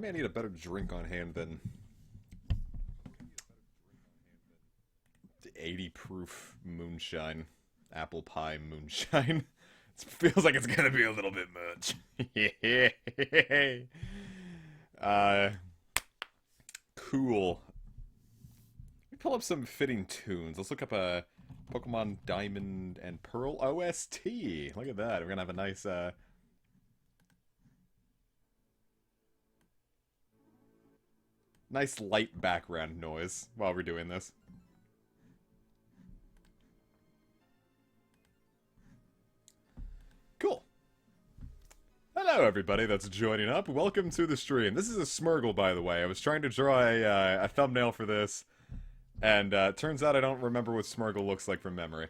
Maybe I need a better drink on hand than 80 proof moonshine. Apple pie moonshine. It feels like it's gonna be a little bit much. uh, cool. Let me pull up some fitting tunes. Let's look up a Pokemon Diamond and Pearl OST. Look at that. We're gonna have a nice nice light background noise while we're doing this. Cool. Hello, everybody that's joining up. Welcome to the stream. This is a Smurgle, by the way. I was trying to draw a thumbnail for this, and turns out I don't remember what Smurgle looks like from memory.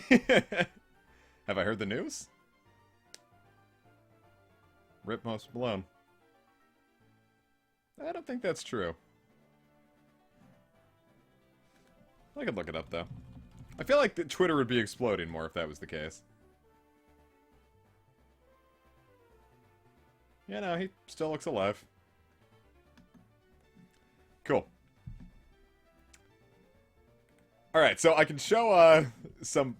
Have I heard the news? Rip Most Blown. I don't think that's true. I could look it up, though. I feel like Twitter would be exploding more if that was the case. Yeah, no, he still looks alive. Cool. Alright, so I can show some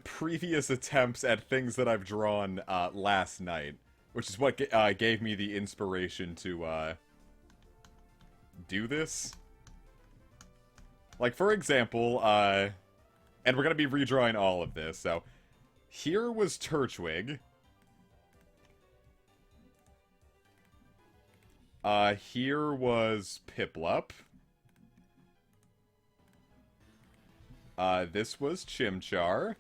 previous attempts at things that I've drawn last night, which is what gave me the inspiration to do this. Like, for example, and we're going to be redrawing all of this, so here was Turtwig. Here was Piplup. This was Chimchar.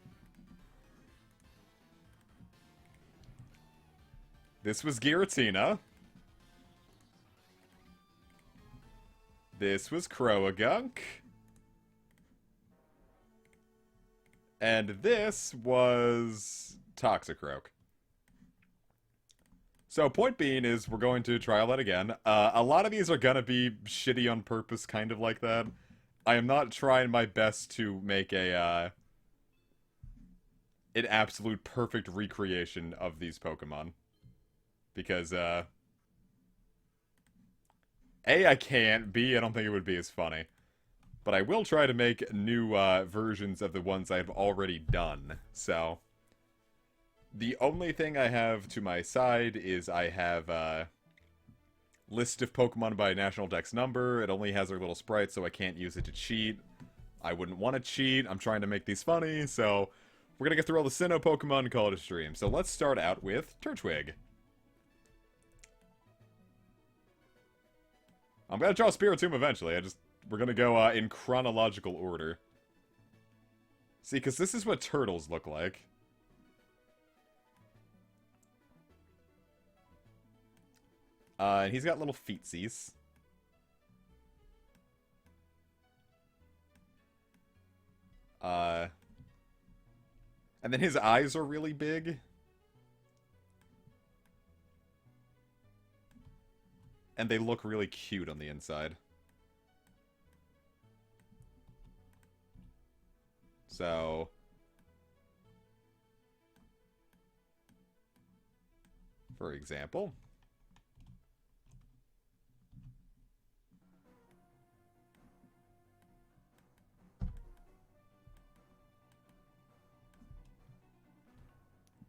This was Giratina. This was Croagunk. And this was Toxicroak. So, point being is, we're going to try all that again. A lot of these are gonna be shitty on purpose, kind of like that. I am not trying my best to make an absolute perfect recreation of these Pokemon. Because, A, I can't, B, I don't think it would be as funny. But I will try to make new versions of the ones I've already done, so... The only thing I have to my side is I have a list of Pokemon by National Dex number. It only has their little sprites, so I can't use it to cheat. I wouldn't want to cheat. I'm trying to make these funny, so we're going to get through all the Sinnoh Pokemon and call it a stream. So let's start out with Turtwig. I'm going to draw Spiritomb eventually. We're going to go in chronological order. See, because this is what turtles look like. And he's got little feetsies. And then his eyes are really big. And they look really cute on the inside. So... for example...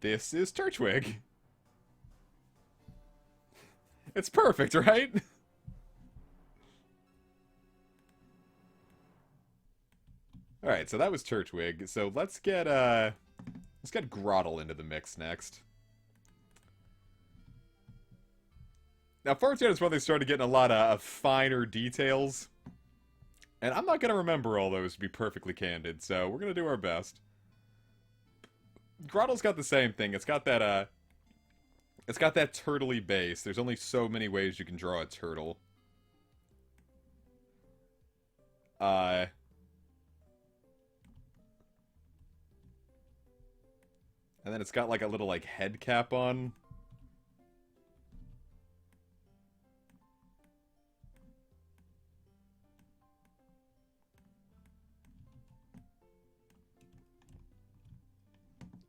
this is Turtwig. It's perfect, right? Alright, so that was Turtwig. So let's get Grotto into the mix next. Now, Fortune is when they started getting a lot of finer details. And I'm not going to remember all those, to be perfectly candid, so we're going to do our best. Grotto's got the same thing. It's got that turtley base. There's only so many ways you can draw a turtle. And then it's got like a little like head cap on.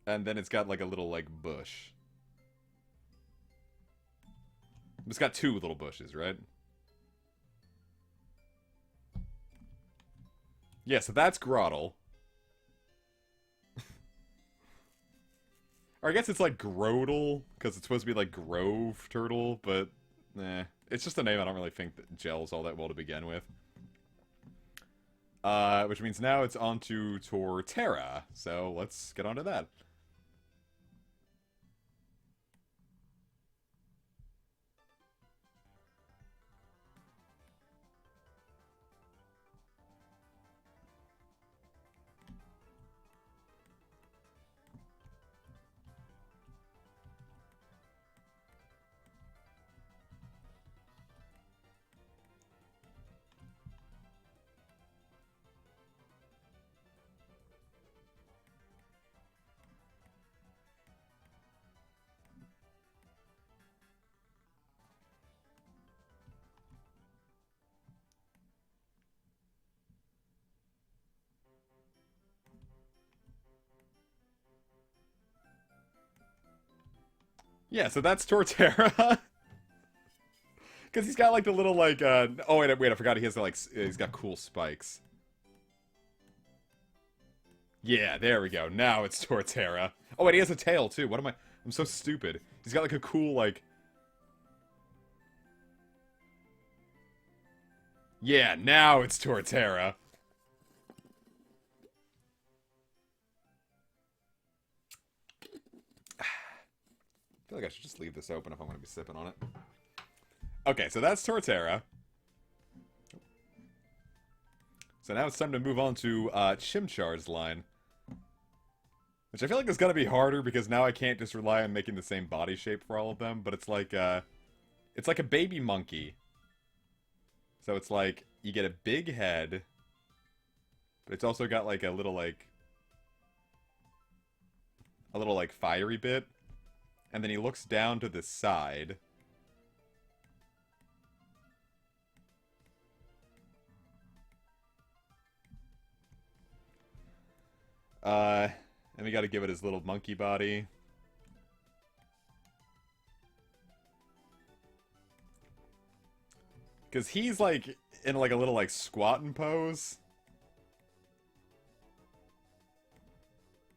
And then it's got like a little like bush. It's got two little bushes, right? Yeah, so that's Grotto. Or I guess it's like Grotto, because it's supposed to be like Grove Turtle, but it's just a name I don't really think that gels all that well to begin with. Which means now it's on to Torterra, so let's get on to that. Yeah, so that's Torterra. Because he's got like the little like oh wait, I forgot he has like he's got cool spikes. Yeah, there we go. Now it's Torterra. Oh wait, he has a tail too. What am I? I'm so stupid. He's got like a cool like. Yeah, now it's Torterra. I feel like I should just leave this open if I'm going to be sipping on it. Okay, so that's Torterra. So now it's time to move on to Chimchar's line. Which I feel like is going to be harder because now I can't just rely on making the same body shape for all of them. But it's like a baby monkey. So it's like, you get a big head. But it's also got like a little like fiery bit. And then he looks down to the side. And we gotta give it his little monkey body. Because he's like in like a little like squatting pose.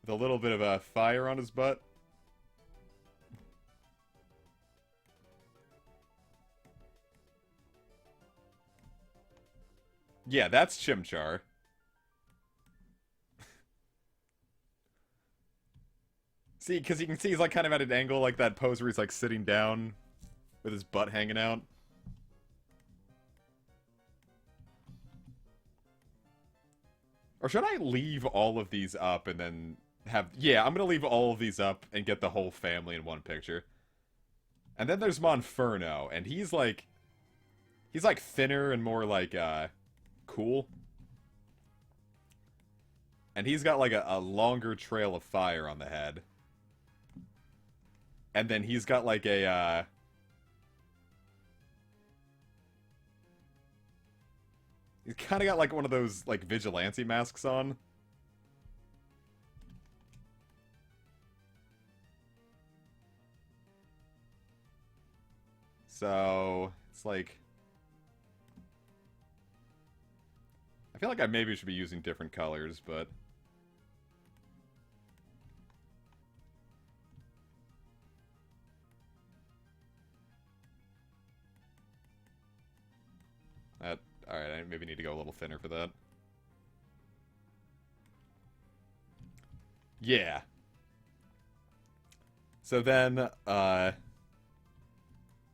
With a little bit of a fire on his butt. Yeah, that's Chimchar. See, because you can see he's like kind of at an angle, like that pose where he's like sitting down with his butt hanging out. Or should I leave all of these up and then have... Yeah, I'm gonna leave all of these up and get the whole family in one picture. And then there's Monferno, and he's like thinner and more like, cool. And he's got like a longer trail of fire on the head. And then he's got like a, he's kind of got like one of those like vigilante masks on. So, it's like... I feel like I maybe should be using different colors, but... Alright, I maybe need to go a little thinner for that. Yeah. So then, I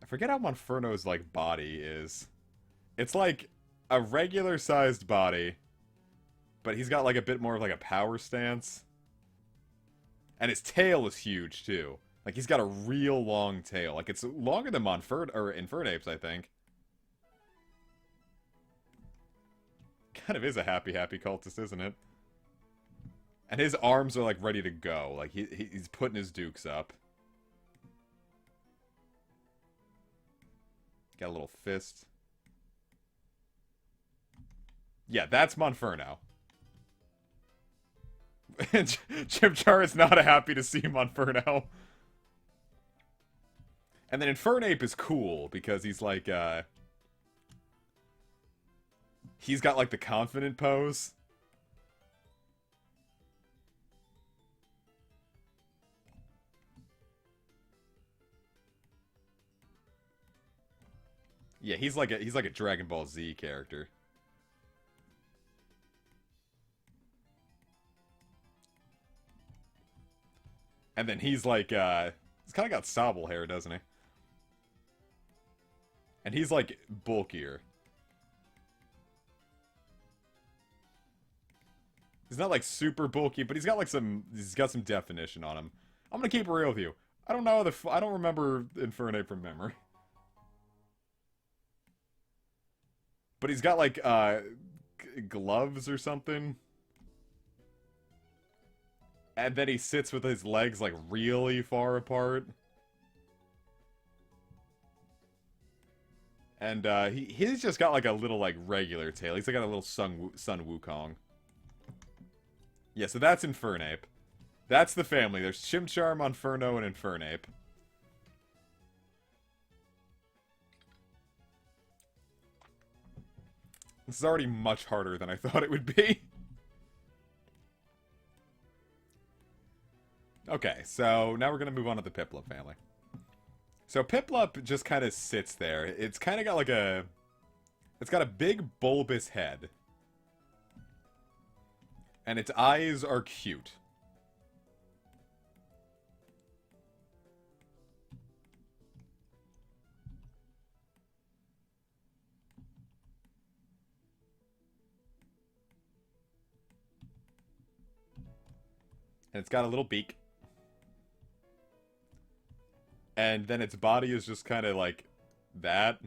forget how Monferno's, like, body is. It's like a regular-sized body, but he's got, like, a bit more of, like, a power stance. And his tail is huge, too. Like, he's got a real long tail. Like, it's longer than Infernape's, I think. Kind of is a happy cultist, isn't it? And his arms are, like, ready to go. Like, he's putting his dukes up. Got a little fist. Yeah, that's Monferno. Chimchar is not happy to see Monferno. And then Infernape is cool because he's like, he's got like the confident pose. Yeah, he's like a Dragon Ball Z character. And then he's like, he's kind of got Sobble hair, doesn't he? And he's like bulkier. He's not like super bulky, but he's got some definition on him. I'm gonna keep it real with you. I don't know I don't remember Infernape from memory. But he's got like gloves or something. And then he sits with his legs like really far apart. And he's just got like a little like regular tail. He's like got a little Sun Wukong. Yeah, so that's Infernape. That's the family. There's Chimchar, Monferno, and Infernape. This is already much harder than I thought it would be. Okay, so now we're going to move on to the Piplup family. So Piplup just kind of sits there. It's kind of got like a... It's got a big bulbous head. And its eyes are cute. And it's got a little beak. And then its body is just kind of like that.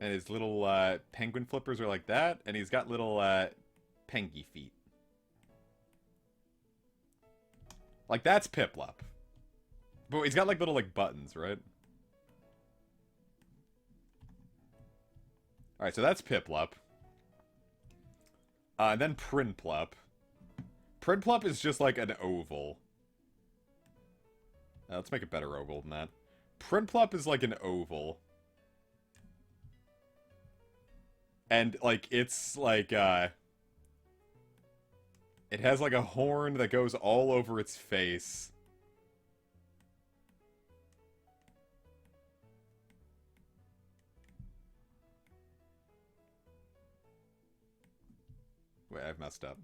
And his little penguin flippers are like that. And he's got little pengy feet. Like, that's Piplup. But he's got like little like buttons, right? Alright, so that's Piplup. And then Prinplup. Prinplup is just like an oval. Let's make a better oval than that. Prinplup is like an oval. And, like, it's like, it has like a horn that goes all over its face. Wait, I've messed up.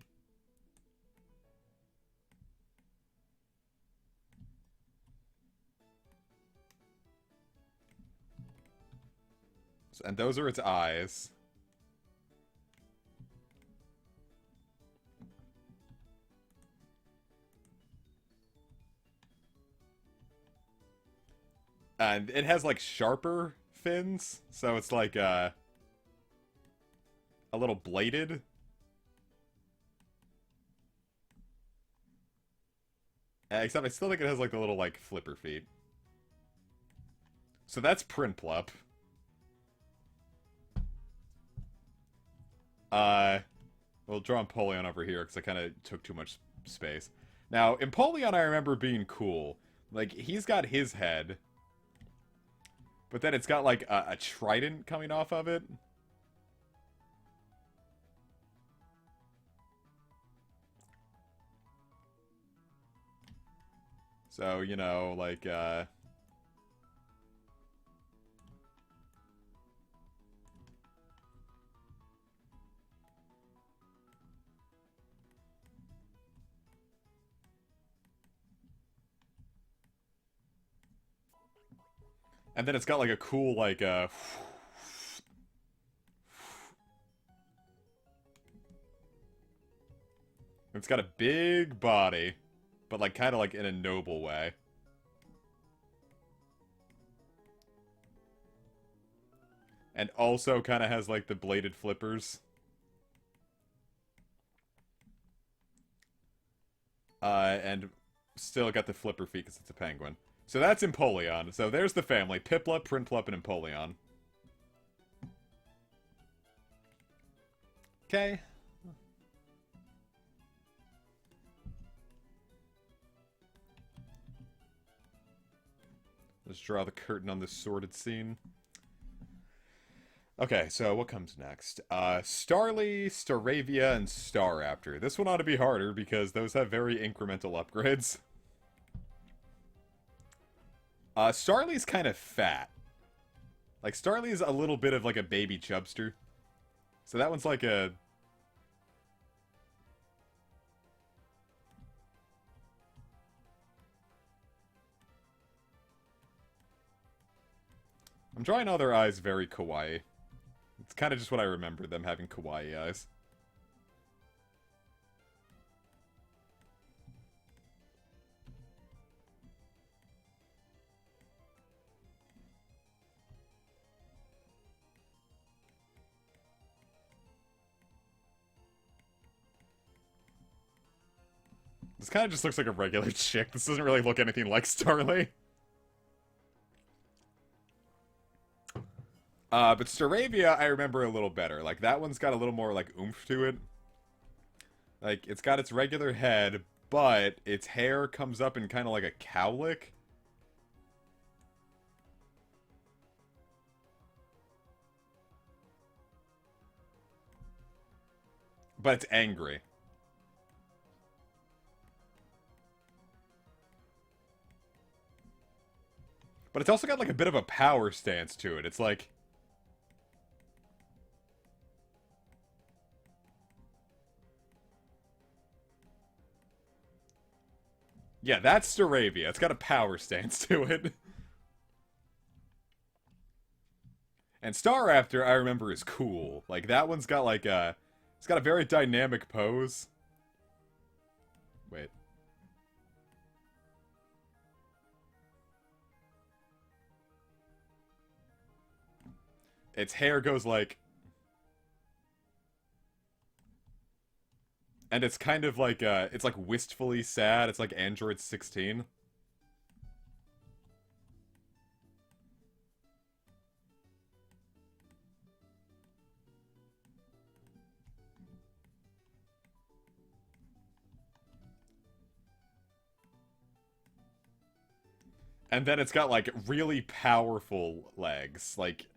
And those are its eyes. And it has like sharper fins, so it's like a little bladed. Except I still think it has like the little like flipper feet. So that's Prinplup. We'll draw Empoleon over here because I kind of took too much space. Now, Empoleon I remember being cool. Like, he's got his head. But then it's got, like, a trident coming off of it. So, you know, like, and then it's got, like, a cool, like, it's got a big body, but, like, kind of, like, in a noble way. And also kind of has, like, the bladed flippers. And still got the flipper feet because it's a penguin. So that's Empoleon. So there's the family. Piplup, Prinplup, and Empoleon. Okay. Let's draw the curtain on this sordid scene. Okay, so what comes next? Starly, Staravia, and Staraptor. This one ought to be harder because those have very incremental upgrades. Starly's kind of fat. Like, Starly's a little bit of like a baby chubster. So that one's like a... I'm drawing all their eyes very kawaii. It's kind of just what I remember, them having kawaii eyes. This kind of just looks like a regular chick. This doesn't really look anything like Starly. But Staravia, I remember a little better. Like, that one's got a little more, like, oomph to it. Like, it's got its regular head, but its hair comes up in kind of like a cowlick. But it's angry. But it's also got, like, a bit of a power stance to it. It's like... Yeah, that's Staravia. It's got a power stance to it. And Staraptor, I remember, is cool. Like, that one's got, like, a... It's got a very dynamic pose. Wait. Its hair goes, like... And it's kind of like, it's like wistfully sad. It's like Android 16. And then it's got, like, really powerful legs. Like...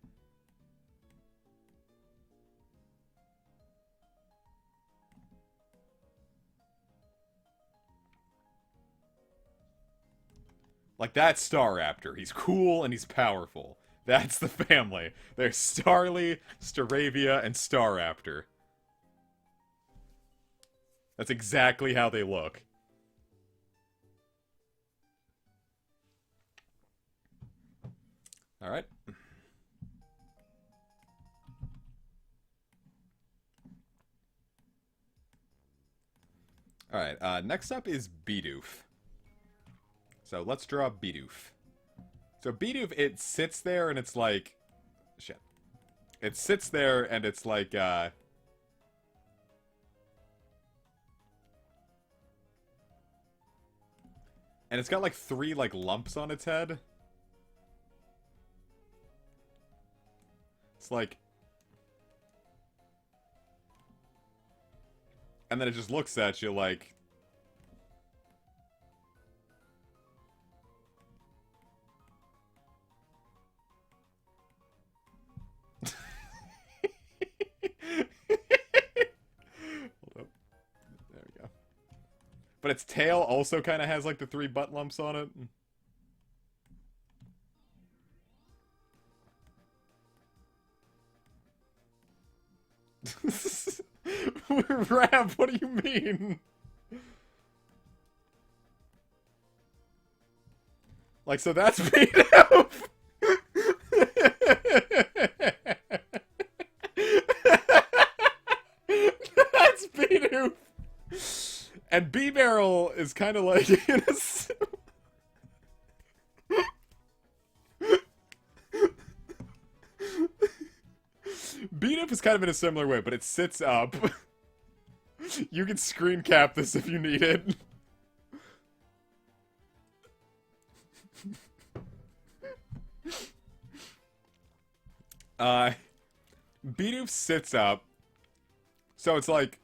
Like, that's Staraptor. He's cool and he's powerful. That's the family. There's Starly, Staravia, and Staraptor. That's exactly how they look. Alright. Alright, next up is Bidoof. So let's draw Bidoof. So Bidoof, it sits there and it's like... Shit. It sits there and it's like, And it's got like 3, like, lumps on its head. It's like... And then it just looks at you like... But its tail also kind of has, like, the 3 butt lumps on it. Rap, what do you mean? Like, so that's Bidoof! That's Bidoof! And B-Barrel is kind of like in a... Bidoof is kind of in a similar way, but it sits up. You can screen cap this if you need it. Bidoof sits up. So it's like...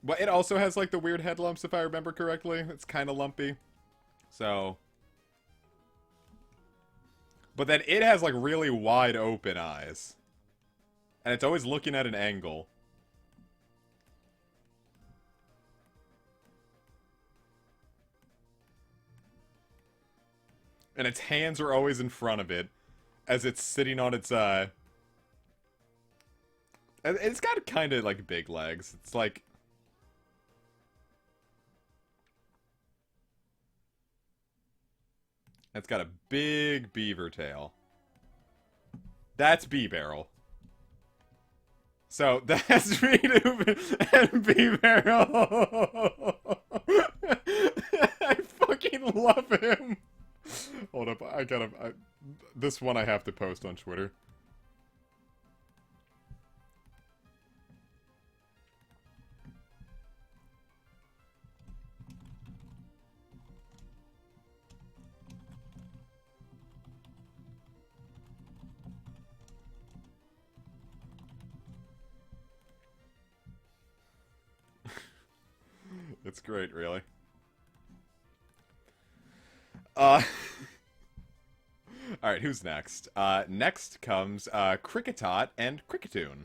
But it also has, like, the weird head lumps, if I remember correctly. It's kind of lumpy. So... But then it has, like, really wide open eyes. And it's always looking at an angle. And its hands are always in front of it, as it's sitting on its, It's got kind of, like, big legs. It's like... It's got a big beaver tail. That's B-Barrel. So, that's Bidoof and B-Barrel. I fucking love him. Hold up, this one I have to post on Twitter. It's great, really. Alright, who's next? Next comes, Kricketot and Kricketune.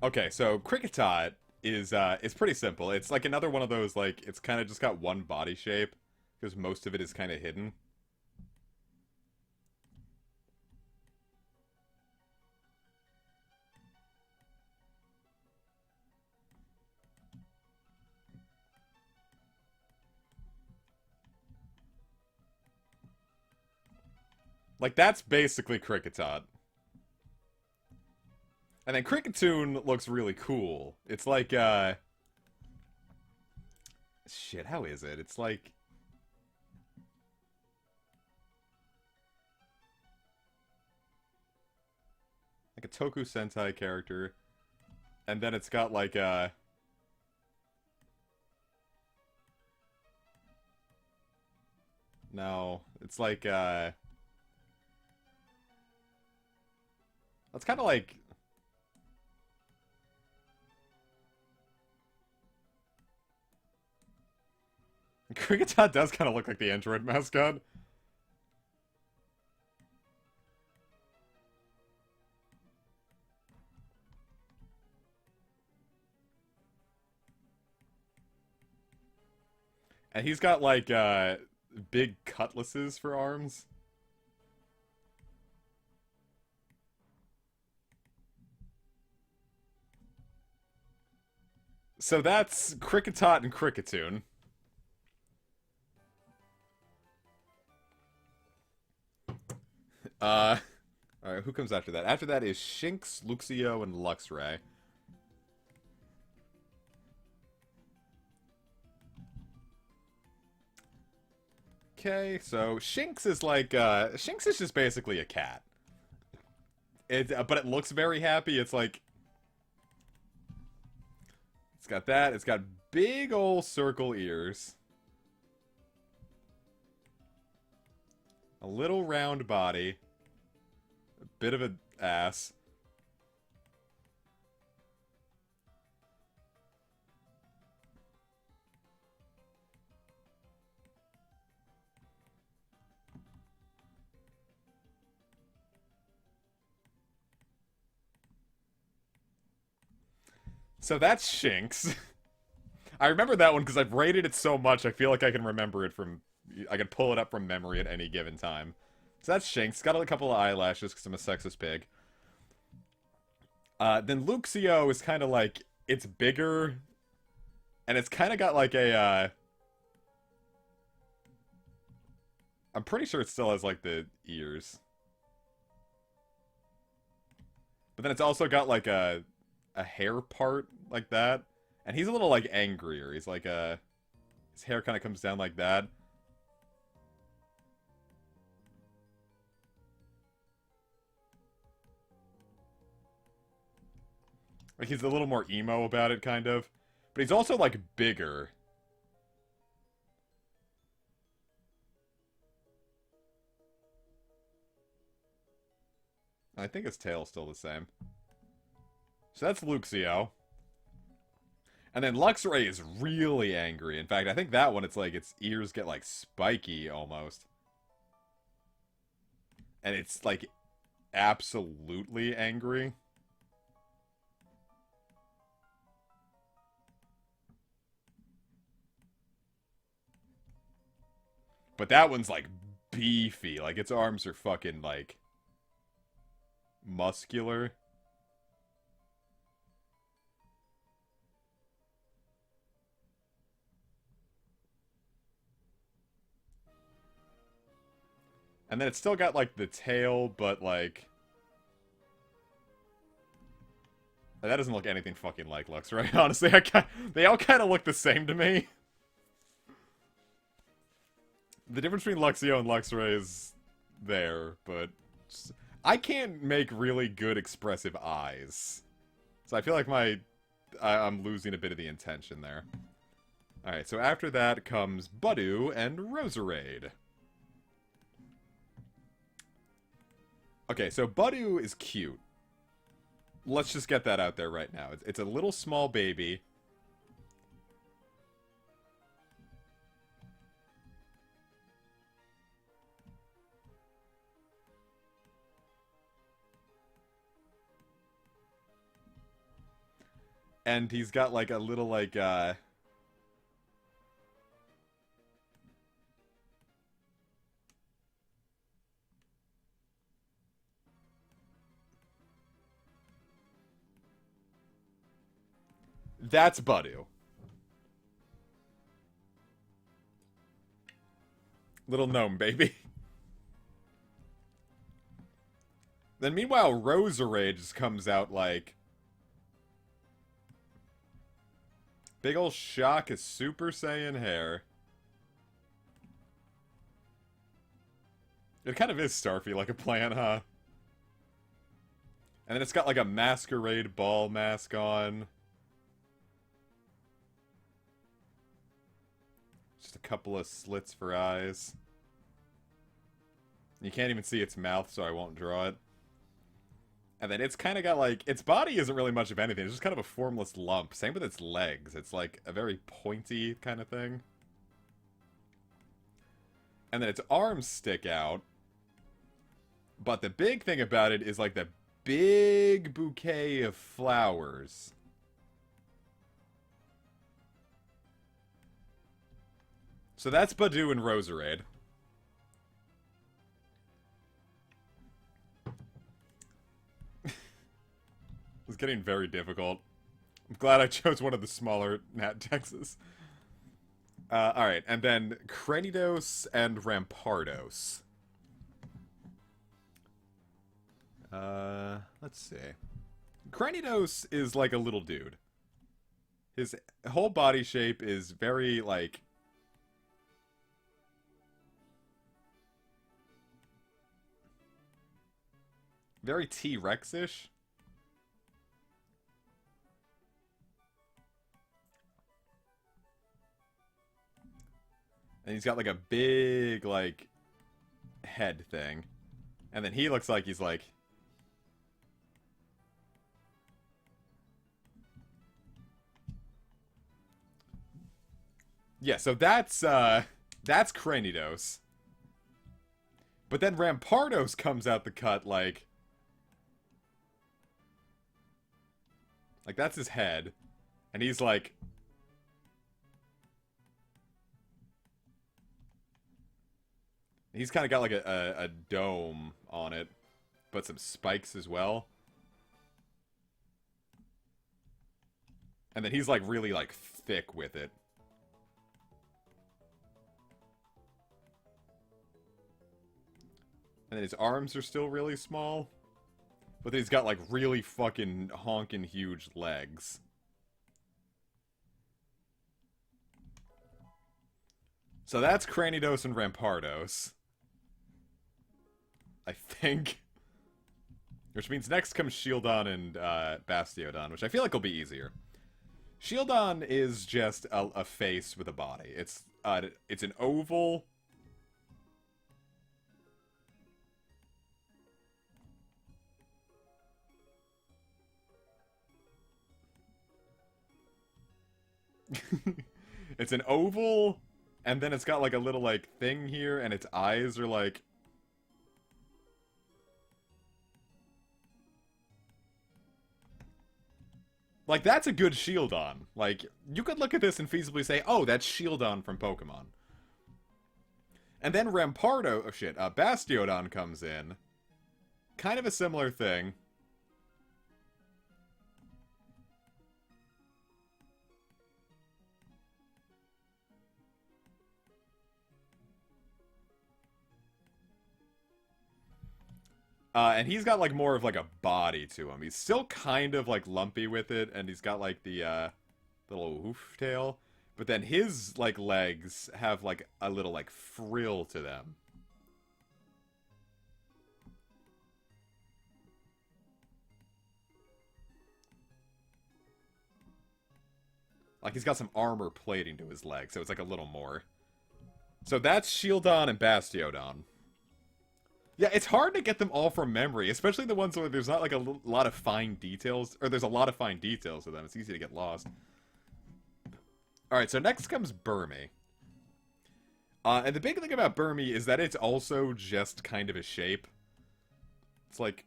Okay, so Kricketot is pretty simple. It's like another one of those, like, it's kind of just got one body shape, because most of it is kind of hidden. Like, that's basically Kricketot. And then Kricketune looks really cool. It's like, shit, how is it? It's like... Like a Toku Sentai character. And then it's got like a... No, it's like, it's kind of like... Kricketot does kind of look like the Android mascot. And he's got, like, big cutlasses for arms. So that's Kricketot and Kricketune. Alright, who comes after that? After that is Shinx, Luxio, and Luxray. Okay, so Shinx is like, Shinx is just basically a cat. But it looks very happy. It's like... It's got that. It's got big old circle ears. A little round body. A bit of an ass. So that's Shinx. I remember that one because I've rated it so much, I feel like I can remember it from... I can pull it up from memory at any given time. So that's Shinx. Got a couple of eyelashes because I'm a sexist pig. Then Luxio is kind of like... It's bigger. And it's kind of got like a... I'm pretty sure it still has like the ears. But then it's also got like a hair part like that. And he's a little like angrier. He's like his hair kind of comes down like that. Like he's a little more emo about it kind of. But he's also like bigger. I think his tail's still the same. So that's Luxio. And then Luxray is really angry. In fact, I think that one, it's like its ears get like spiky almost. And it's like absolutely angry. But that one's like beefy. Like its arms are fucking like muscular. And then it's still got like the tail, but like that doesn't look anything fucking like Lux, right? Honestly, they all kind of look the same to me. The difference between Luxio and Luxray is there, but I can't make really good expressive eyes. So I feel like I'm losing a bit of the intention there. Alright, so after that comes Badou and Roserade. Okay, so Badou is cute. Let's just get that out there right now. It's a little small baby. And he's got like a little like that's Badou. Little gnome baby. Then meanwhile Roserade just comes out like big ol' shock of Super Saiyan hair. It kind of is Starfy like a plan, huh? And then it's got like a masquerade ball mask on. Just a couple of slits for eyes. You can't even see its mouth, so I won't draw it. And then it's kind of got like... Its body isn't really much of anything. It's just kind of a formless lump. Same with its legs. It's like a very pointy kind of thing. And then its arms stick out. But the big thing about it is like the big bouquet of flowers. So that's Badou and Roserade. It's getting very difficult. I'm glad I chose one of the smaller Nat Texas. Alright, and then Cranidos and Rampardos. Let's see. Cranidos is like a little dude. His whole body shape is very, like... very T-Rex-ish. And he's got like a big, like, head thing. And then he looks like he's like... yeah, so that's Cranidos. But then Rampardos comes out the cut like... like, that's his head. And he's like... he's kind of got like a dome on it, but some spikes as well. And then he's like really like thick with it. And then his arms are still really small. But then he's got like really fucking honking huge legs. So that's Cranidos and Rampardos. I think. Which means next comes Shieldon and Bastiodon, which I feel like will be easier. Shieldon is just a face with a body. It's an oval. It's an oval, and then it's got like a little like thing here, and its eyes are like... Like, that's a good Shieldon. Like, you could look at this and feasibly say, oh, that's Shieldon from Pokemon. And then Rampardo, oh shit, Bastiodon comes in. Kind of a similar thing. And he's got, like, more of, like, a body to him. He's still kind of, like, lumpy with it, and he's got, like, the, little hoof tail. But then his, like, legs have, like, a little, like, frill to them. Like, he's got some armor plating to his leg, so it's, like, a little more. So that's Shieldon and Bastiodon. Yeah, it's hard to get them all from memory, especially the ones where there's not, like, a lot of fine details, or there's a lot of fine details to them. It's easy to get lost. Alright, so next comes Burrme. And the big thing about Burrme is that it's also just kind of a shape. It's like...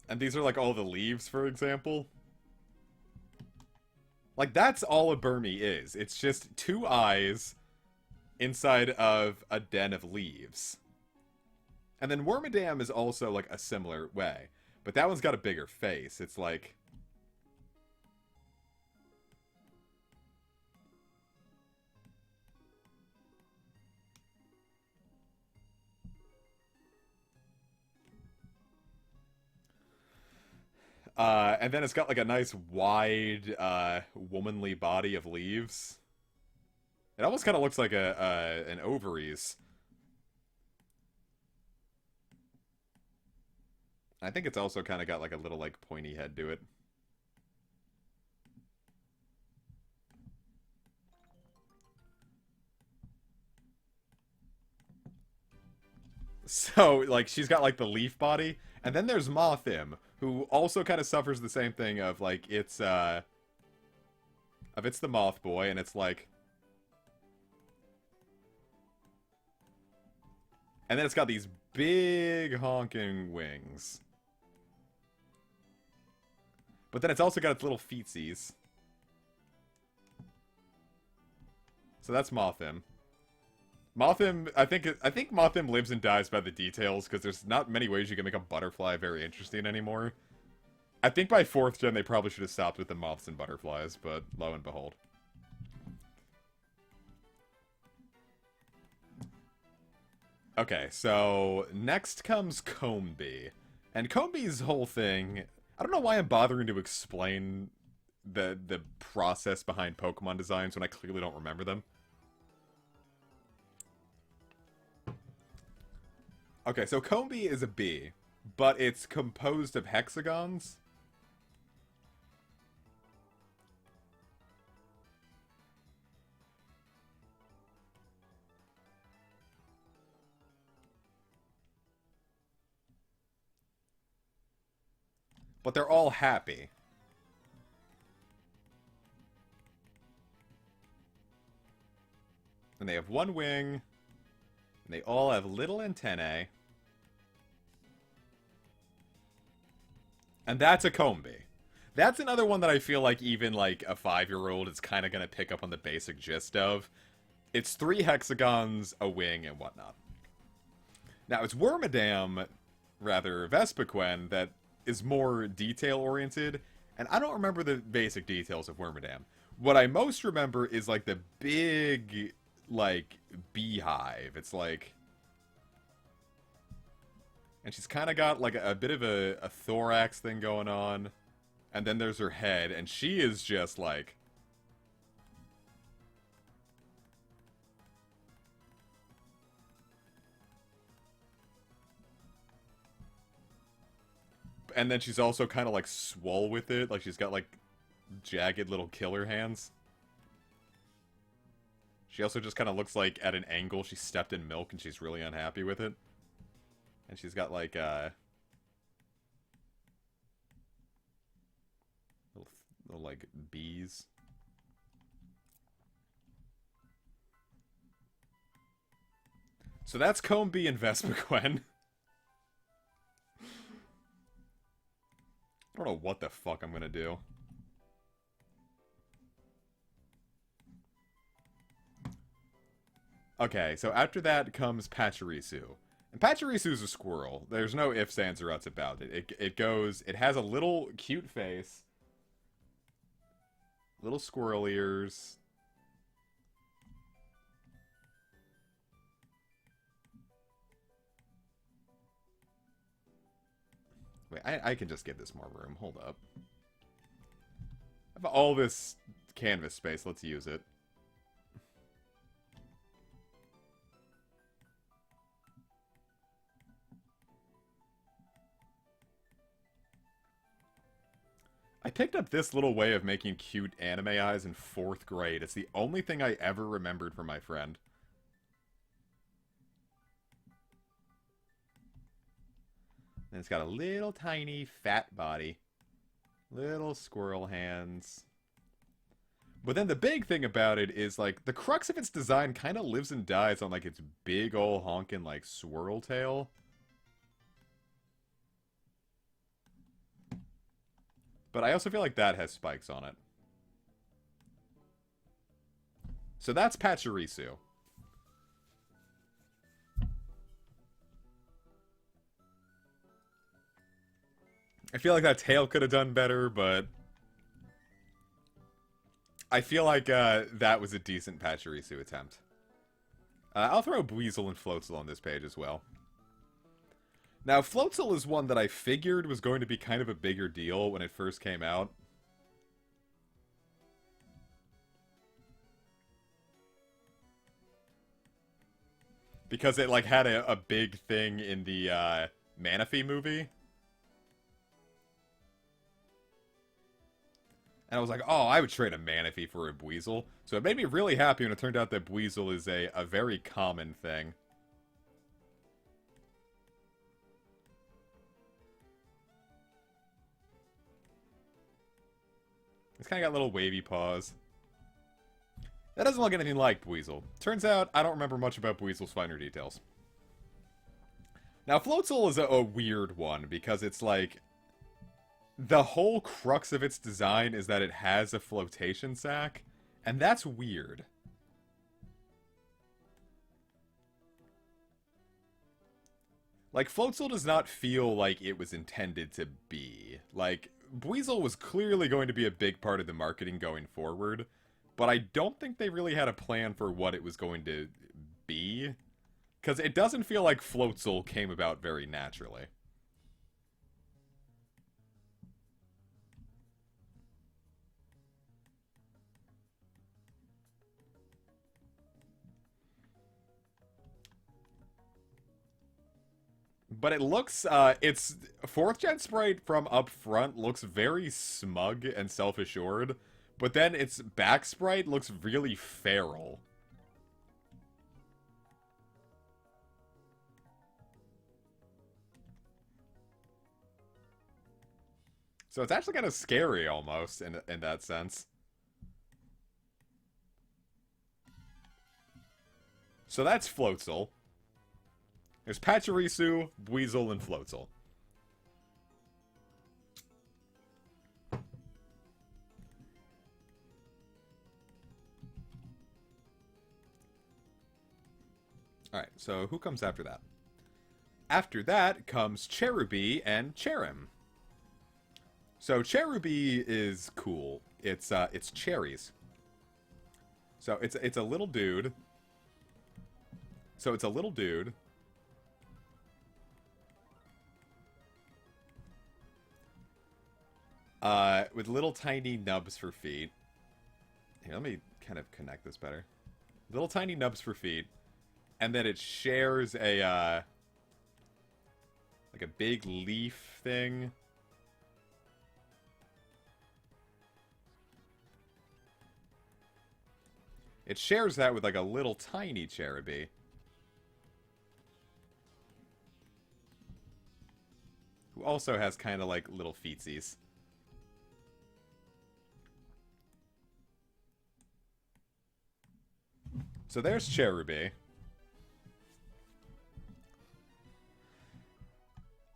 And these are like all the leaves, for example. Like, that's all a Burrme is. It's just two eyes inside of a den of leaves. And then Wormadam is also, like, a similar way. But that one's got a bigger face. It's like... and then it's got, like, a nice, wide, womanly body of leaves. It almost kind of looks like an ovaries. I think it's also kind of got, like, a little, like, pointy head to it. So, like, she's got, like, the leaf body. And then there's Mothim, who also kind of suffers the same thing of, like, it's the Moth Boy, and it's like... And then it's got these big honking wings. But then it's also got its little feetsies. So that's Mothim. Mothim, I think Mothim lives and dies by the details, because there's not many ways you can make a butterfly very interesting anymore. I think by 4th gen they probably should have stopped with the moths and butterflies, but lo and behold. Okay, so next comes Combee. And Combee's whole thing... I don't know why I'm bothering to explain the process behind Pokemon designs when I clearly don't remember them. Okay, so Combee is a bee, but it's composed of hexagons. But they're all happy. And they have one wing, and they all have little antennae. And that's a Combee. That's another one that I feel like even, like, a 5-year-old is kind of going to pick up on the basic gist of. It's 3 hexagons, a wing, and whatnot. Now, it's Wormadam, rather Vespiquen, that is more detail-oriented, and I don't remember the basic details of Wormadam. What I most remember is, like, the big, like, beehive. It's like... And she's kind of got, like, a bit of a thorax thing going on. And then there's her head, and she is just, like... And then she's also kind of, like, swole with it. Like, she's got, like, jagged little killer hands. She also just kind of looks like at an angle she stepped in milk and she's really unhappy with it. And she's got like little like bees. So that's Combee and Vespiquen. I don't know what the fuck I'm gonna do. Okay, so after that comes Pachirisu. And Pachirisu's a squirrel. There's no ifs, ands, or uts about it. It has a little cute face. Little squirrel ears. Wait, I can just give this more room. Hold up. I have all this canvas space. Let's use it. I picked up this little way of making cute anime eyes in 4th grade. It's the only thing I ever remembered from my friend. And it's got a little tiny fat body. Little squirrel hands. But then the big thing about it is, like, the crux of its design kind of lives and dies on, like, its big ol' honkin', like, swirl tail. But I also feel like that has spikes on it. So that's Pachirisu. I feel like that tail could have done better, but I feel like that was a decent Pachirisu attempt. I'll throw Buizel and Floatzel on this page as well. Now, Floatzel is one that I figured was going to be kind of a bigger deal when it first came out. Because it, like, had a big thing in the Manaphy movie. And I was like, oh, I would trade a Manaphy for a Buizel. So it made me really happy when it turned out that Buizel is a very common thing. It's kind of got little wavy paws. That doesn't look anything like Buizel. Turns out, I don't remember much about Buizel's finer details. Now, Floatzel is a weird one, because it's like... the whole crux of its design is that it has a flotation sac, and that's weird. Like, Floatzel does not feel like it was intended to be. Like, Buizel was clearly going to be a big part of the marketing going forward, but I don't think they really had a plan for what it was going to be, because it doesn't feel like Floatzel came about very naturally. But it looks, its 4th gen sprite from up front looks very smug and self-assured, but then its back sprite looks really feral. So it's actually kind of scary, almost, in that sense. So that's Floatzel. There's Pachirisu, Buizel, and Floatzel. Alright, so who comes after that? After that comes Cherubi and Cherim. So Cherubi is cool. It's cherries. So it's a little dude. So it's a little dude. With little tiny nubs for feet. Here, let me kind of connect this better. Little tiny nubs for feet. And then it shares a, like a big leaf thing. It shares that with, like, a little tiny Cherubi. Who also has kind of, like, little feetsies. So there's Cherubi.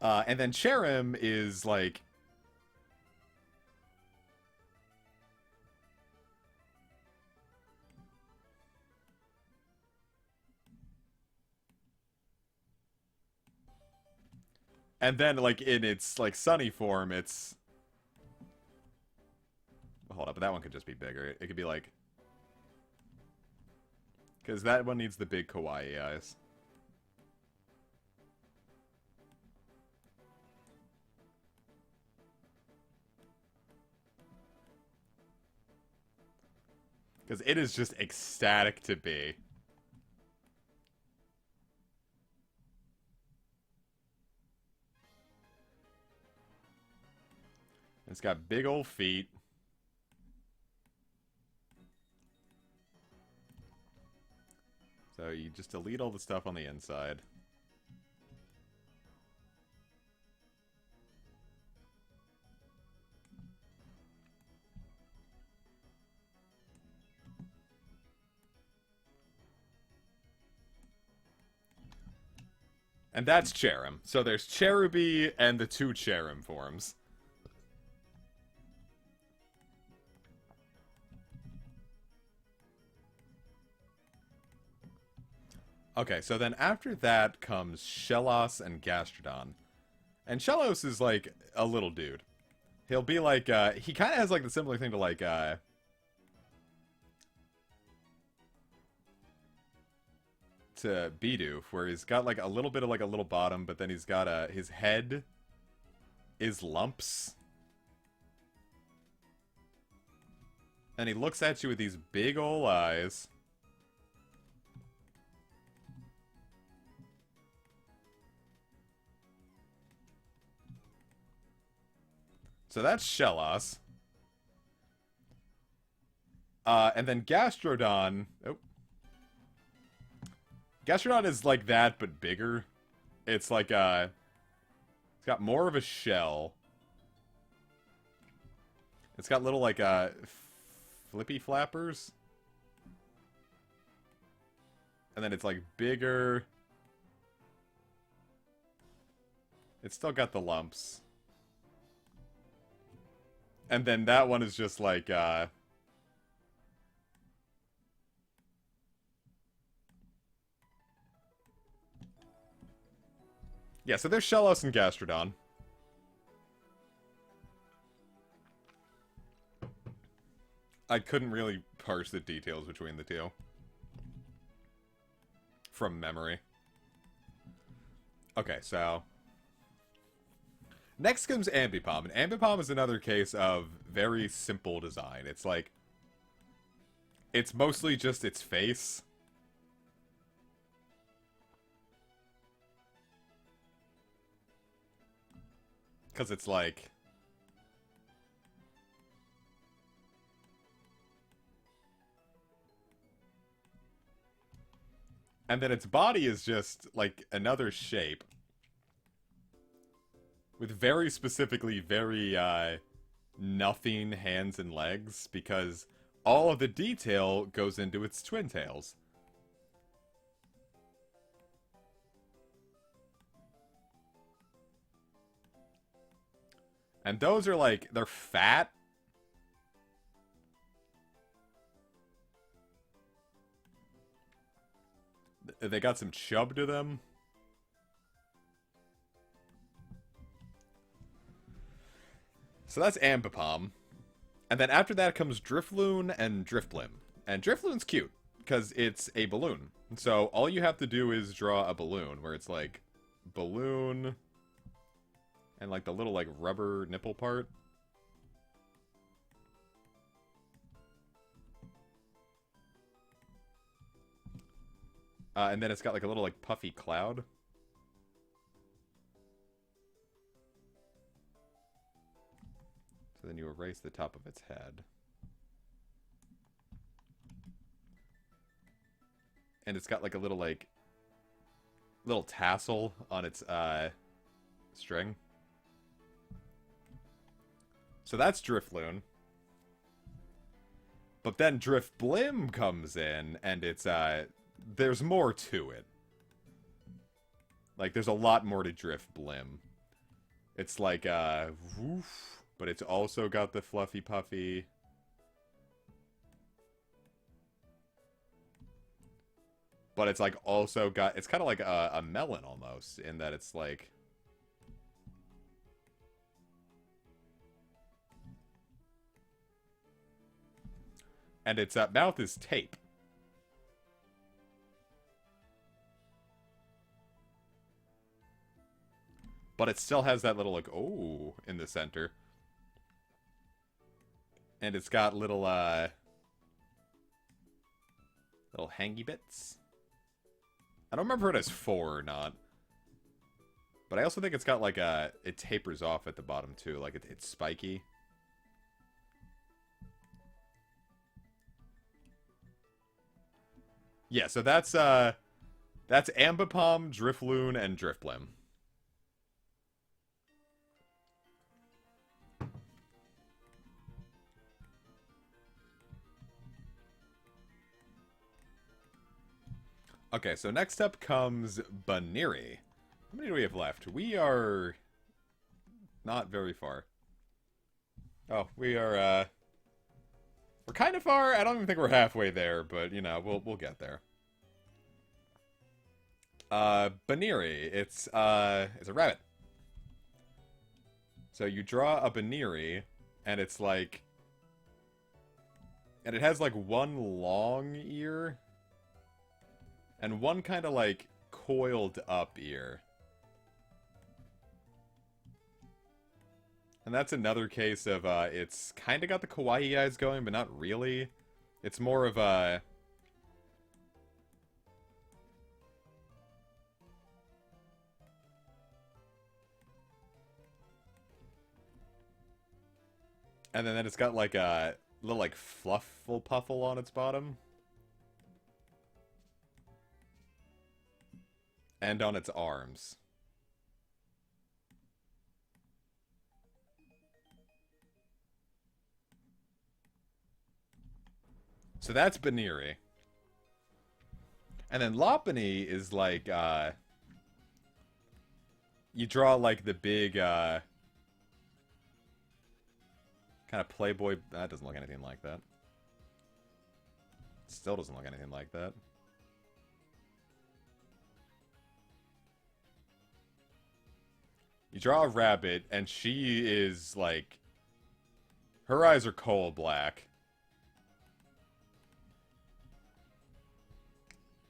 And then Cherim is, like... And then, like, in its, like, sunny form, it's... Hold up, but that one could just be bigger. It could be, like... Because that one needs the big kawaii eyes. Because it is just ecstatic to be. It's got big old feet. So you just delete all the stuff on the inside. And that's Cherim. So there's Cherubi and the two Cherim forms. Okay, so then after that comes Shellus and Gastrodon. And Shellus is like a little dude. He'll be like, he kind of has like the similar thing to like, to Bidoof, where he's got like a little bit of like a little bottom, but then he's got his head is lumps. And he looks at you with these big ol' eyes. So that's Shellus. And then Gastrodon... Oh. Gastrodon is like that, but bigger. It's like, it's got more of a shell. It's got little, like, flippy flappers. And then it's, like, bigger. It's still got the lumps. And then that one is just, like, yeah, so there's Shellus and Gastrodon. I couldn't really parse the details between the two. From memory. Okay, so... Next comes Ambipom, and Ambipom is another case of very simple design. It's like... It's mostly just its face. Because it's like... And then its body is just, like, another shape. With very specifically very, nothing hands and legs. Because all of the detail goes into its twin tails. And those are like, they're fat. They got some chub to them. So that's Ambipom. And then after that comes Drifloon and Drifblim. And Drifloon's cute, because it's a balloon. So all you have to do is draw a balloon, where it's like, balloon... And, like, the little, like, rubber nipple part. And then it's got, like, a little, like, puffy cloud. So then you erase the top of its head. And it's got like a little little tassel on its string. So that's Drifloon. But then Drifblim comes in, and it's there's more to it. Like, there's a lot more to Drifblim. It's like woof, but it's also got the fluffy puffy. But it's like also got, it's kind of like a melon almost, in that it's like, and its mouth is tape. But it still has that little, like, oh, in the center. And it's got little, little hangy bits. I don't remember if it has 4 or not. But I also think it's got, like, it tapers off at the bottom, too. Like, it's spiky. Yeah, so that's Ambipom, Drifloon, and Drifblim. Okay, so next up comes Buneary. How many do we have left? We are not very far. Oh, we are, we're kind of far. I don't even think we're halfway there, but, you know, we'll get there. Buneary. It's a rabbit. So you draw a Buneary, and it's like... And it has, like, one long ear... And one kind of, like, coiled up ear. And that's another case of, it's kind of got the kawaii eyes going, but not really. It's more of a... And then it's got, like, a little, like, fluffle puffle on its bottom. And on its arms. So that's Buneary. And then Lopunny is like, you draw like the big, kind of Playboy. That doesn't look anything like that. Still doesn't look anything like that. You draw a rabbit, and she is, like... Her eyes are coal black.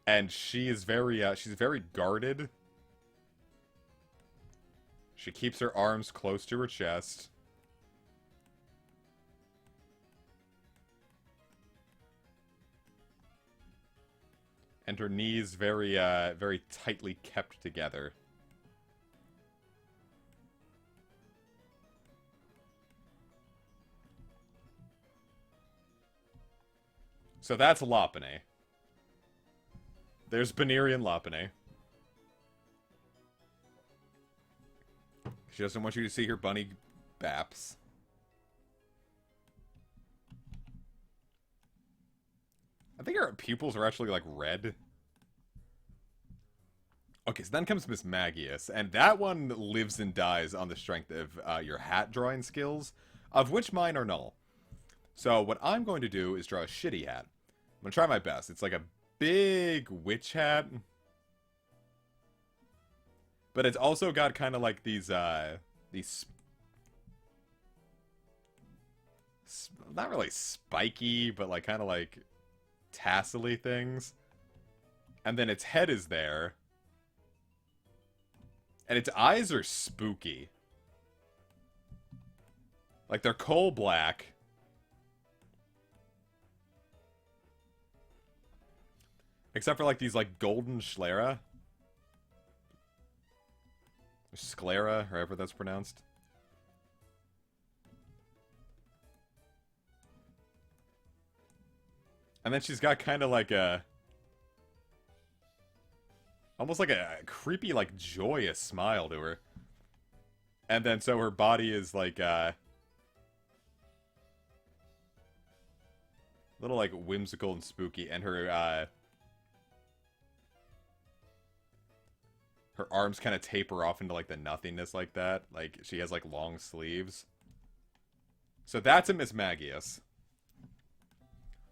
And she is very, she's very guarded. She keeps her arms close to her chest. And her knees very, very tightly kept together. So that's Lopunny. There's Buneary and Lopunny. She doesn't want you to see her bunny baps. I think her pupils are actually, like, red. Okay, so then comes Miss Maggius, and that one lives and dies on the strength of your hat drawing skills, of which mine are null. So what I'm going to do is draw a shitty hat. I'm gonna try my best. It's like a big witch hat. But it's also got kind of like these not really spiky, but like kind of like tassel-y things. And then its head is there. And its eyes are spooky. Like they're coal black. Except for, like, these, like, golden sclera. Sclera, however that's pronounced. And then she's got kind of like a... Almost like a creepy, like, joyous smile to her. And then so her body is like, little, like, whimsical and spooky. And her arms kind of taper off into, like, the nothingness like that. Like, she has, like, long sleeves. So that's a Miss Magius.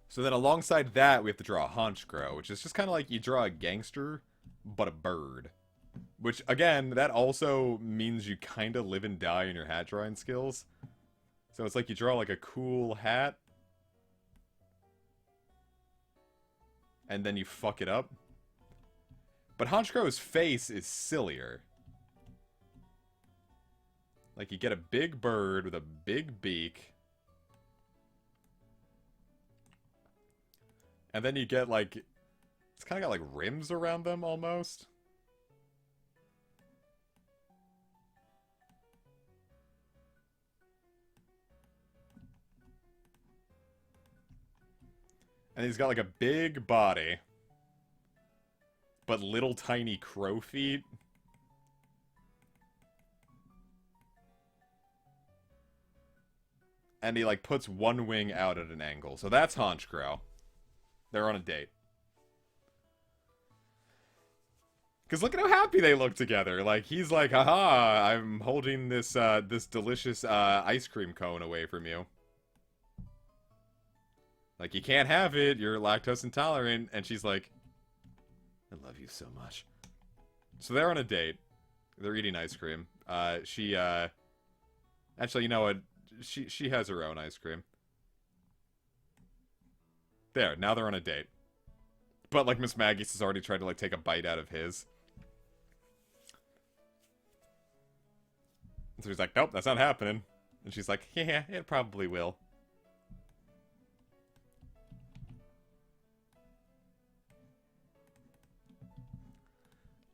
So then alongside that, we have to draw a Honchkrow, which is just kind of like you draw a gangster, but a bird. Which, again, that also means you kind of live and die in your hat drawing skills. So it's like you draw, like, a cool hat, and then you fuck it up. But Honchkrow's face is sillier. Like, you get a big bird with a big beak. And then you get, like... It's kind of got, like, rims around them, almost. And he's got, like, a big body. But little tiny crow feet. And he, like, puts one wing out at an angle. So that's Honchkrow. They're on a date. Because look at how happy they look together. Like, he's like, haha, I'm holding this, this delicious, ice cream cone away from you. Like, you can't have it, you're lactose intolerant. And she's like, I love you so much. So they're on a date. They're eating ice cream. Actually, you know what? She has her own ice cream. There, now they're on a date. But, like, Miss Magius has already tried to, like, take a bite out of his. So he's like, nope, that's not happening. And she's like, yeah, it probably will.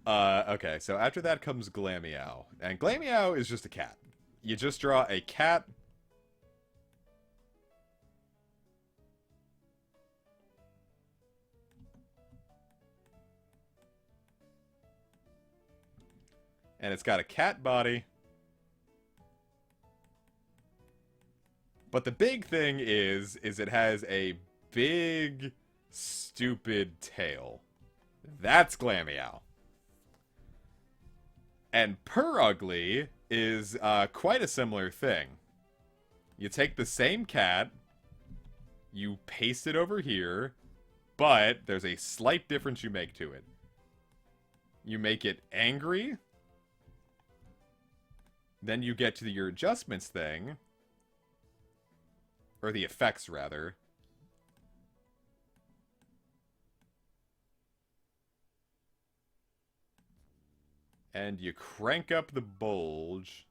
Okay, so after that comes Glameow. And Glameow is just a cat. You just draw a cat. And it's got a cat body. But the big thing is it has a big, stupid tail. That's Glameow. And Purugly is quite a similar thing. You take the same cat, you paste it over here, but there's a slight difference you make to it. You make it angry, then you get to your adjustments thing, or the effects, rather. And you crank up the bulge.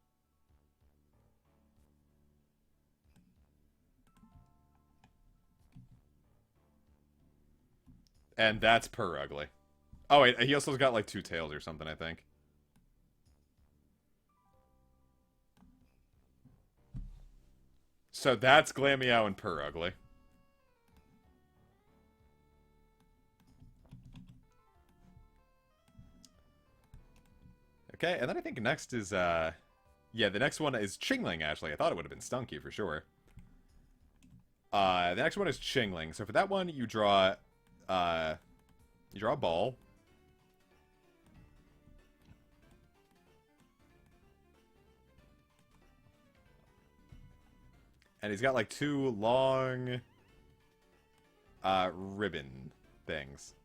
And that's Purugly. Oh, wait, he also got, like, two tails or something, I think. So that's Glameow and Purugly. Okay, and then I think next is, yeah, the next one is Chingling, actually. I thought it would have been Stunky, for sure. The next one is Chingling. So for that one, you draw a ball. And he's got, like, two long, ribbon things.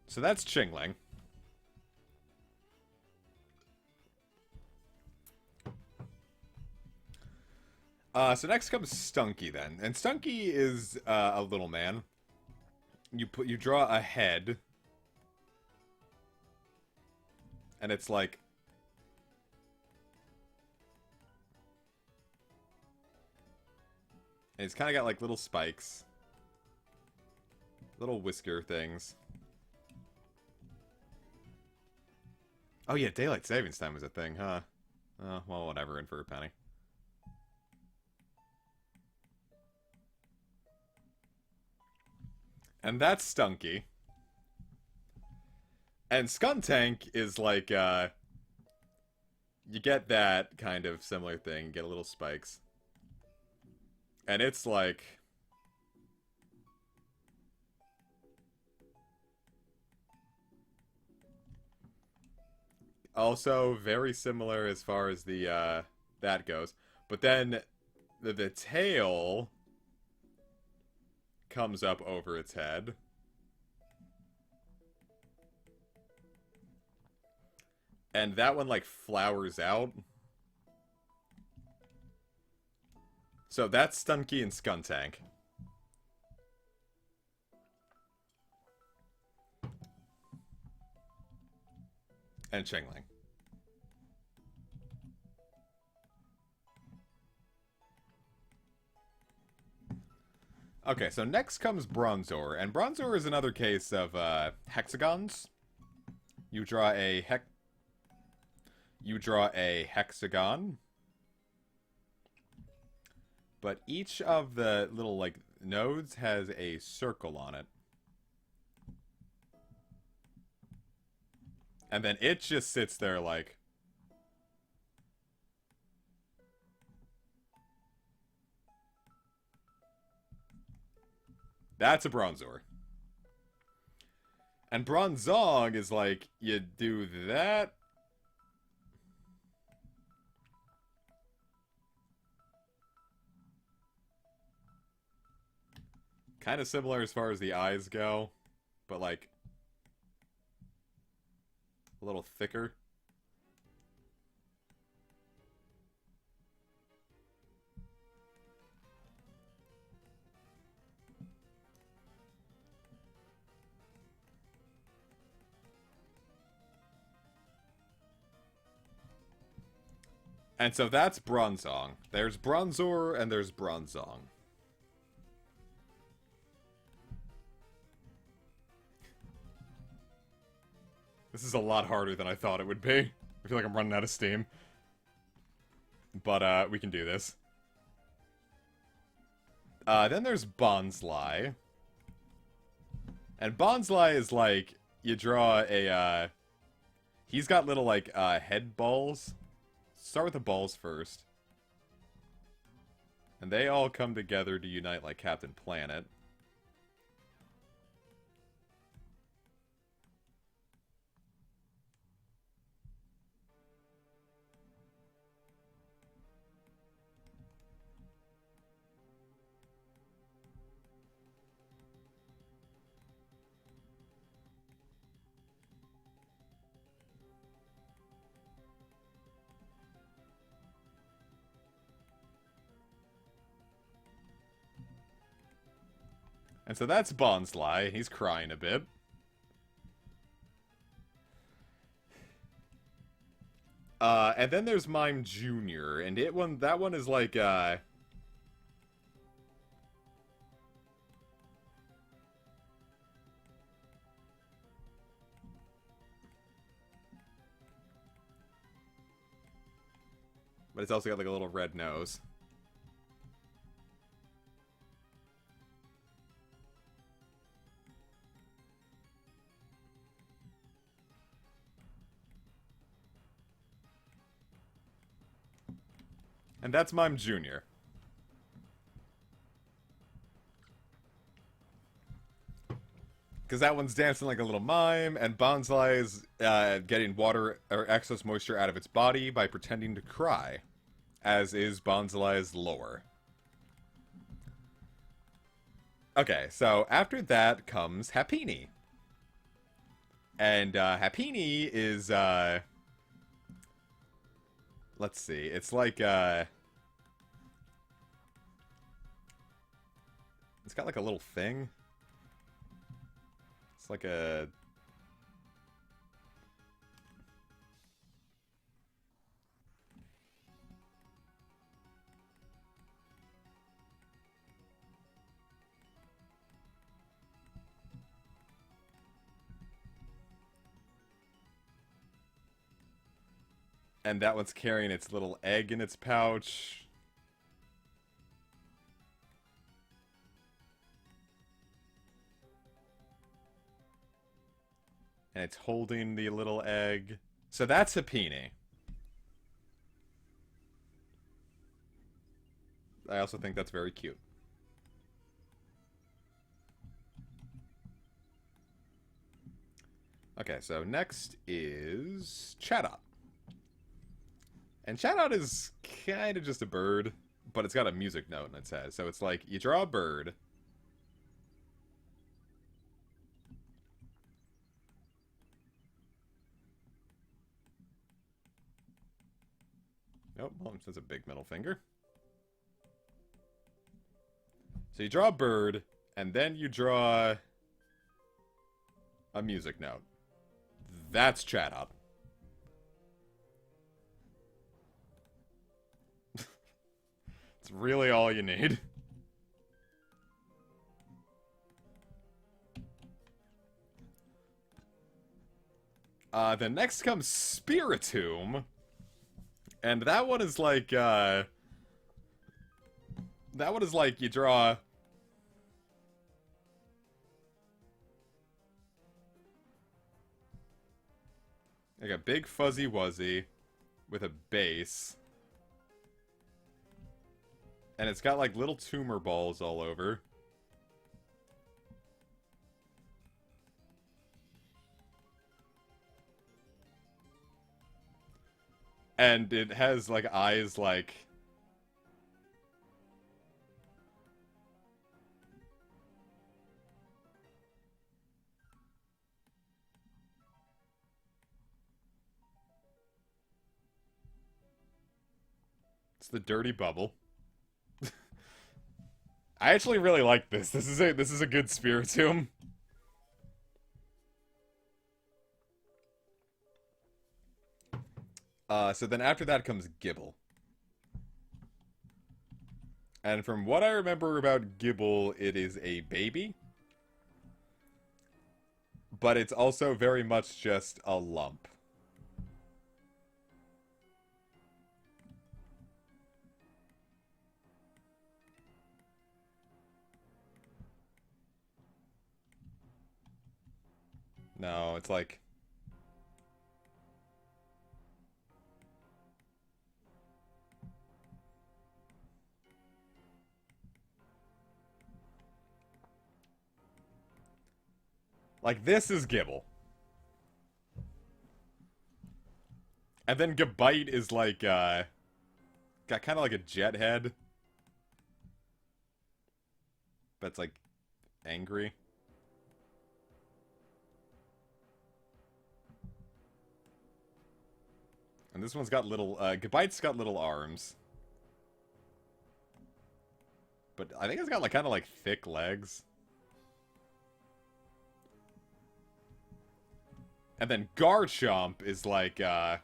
So that's Chingling. So next comes Stunky then. And Stunky is a little man. You draw a head. And it's like... And it's kind of got like little spikes. Little whisker things. Oh yeah, daylight savings time was a thing, huh? Oh, well, whatever, in for a penny. And that's Stunky. And Skuntank is like, you get that kind of similar thing, get a little spikes. And it's like... Also very similar as far as the, that goes. But then the tail comes up over its head. And that one, like, flowers out. So that's Stunky and Skuntank. And Chingling. Okay, so next comes Bronzor. And Bronzor is another case of hexagons. You draw a hexagon. But each of the little, like, nodes has a circle on it. And then it just sits there like... That's a Bronzor. And Bronzong is like, you do that... Kind of similar as far as the eyes go, but like a little thicker. And so that's Bronzong. There's Bronzor and there's Bronzong. This is a lot harder than I thought it would be. I feel like I'm running out of steam. But, we can do this. Then there's Bondslie. And Bondslie is like, you draw a, he's got little, like, head balls. Start with the balls first. And they all come together to unite like Captain Planet. And so that's Bondslie. He's crying a bit. And then there's Mime Jr. And that one is like, But it's also got like a little red nose. And that's Mime Jr. Because that one's dancing like a little mime, and Bondslie is getting water or excess moisture out of its body by pretending to cry, as is Bondslie's lore. Okay, so after that comes Happiny. And Happiny is, let's see, it's like, it's got like a little thing. It's like a... And that one's carrying its little egg in its pouch. And it's holding the little egg. So that's Happiny. I also think that's very cute. Okay, so next is Chatot. And Chatot is kind of just a bird, but it's got a music note in its head. So it's like, you draw a bird. Oh, well, it says a big middle finger. So you draw a bird, and then you draw a music note. That's Chatot. It's really all you need. Then next comes Spiritomb. And that one is like, that one is like, you draw like a big fuzzy wuzzy with a base. And it's got like little tumor balls all over. And it has like eyes like... It's the dirty bubble. I actually really like this. This is a good Spiritomb. So then after that comes Gibble. And from what I remember about Gibble, it is a baby. But it's also very much just a lump. No, it's like... Like, this is Gibble. And then Gabite is like, got kind of like a jet head. But it's like, angry. And this one's got little, Gabite's got little arms. But I think it's got like, kind of like thick legs. And then Garchomp is like, got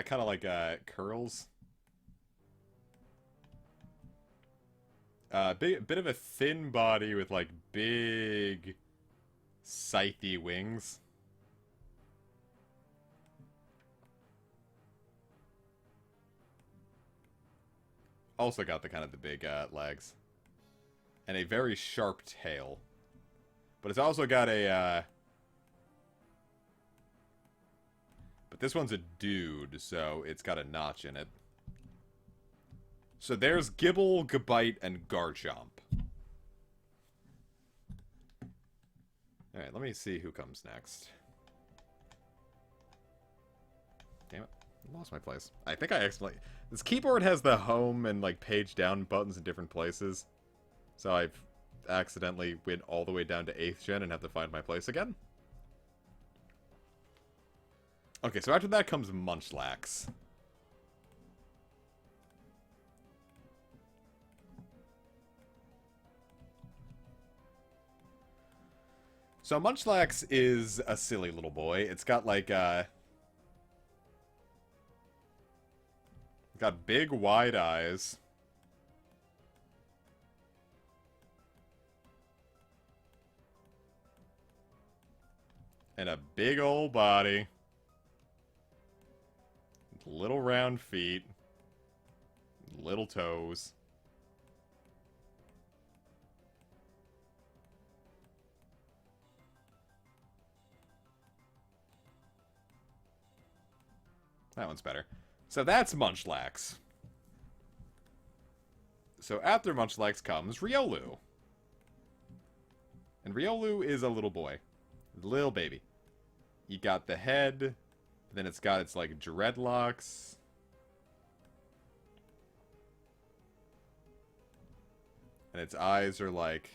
kind of like, curls. Bit of a thin body with like big, scythy wings. Also got the kind of the big legs. And a very sharp tail. But it's also got a... But this one's a dude, so it's got a notch in it. So there's Gibble, Gabite, and Garchomp. Alright, let me see who comes next. Damn it. I lost my place. I think I accidentally... This keyboard has the home and, like, page down buttons in different places. So I've accidentally went all the way down to 8th gen and have to find my place again. Okay, so after that comes Munchlax. So Munchlax is a silly little boy. It's got, like, got big, wide eyes. And a big old body. Little round feet. Little toes. That one's better. So that's Munchlax. So after Munchlax comes Riolu. And Riolu is a little boy. Little baby. You got the head. Then it's got its, like, dreadlocks. And its eyes are, like...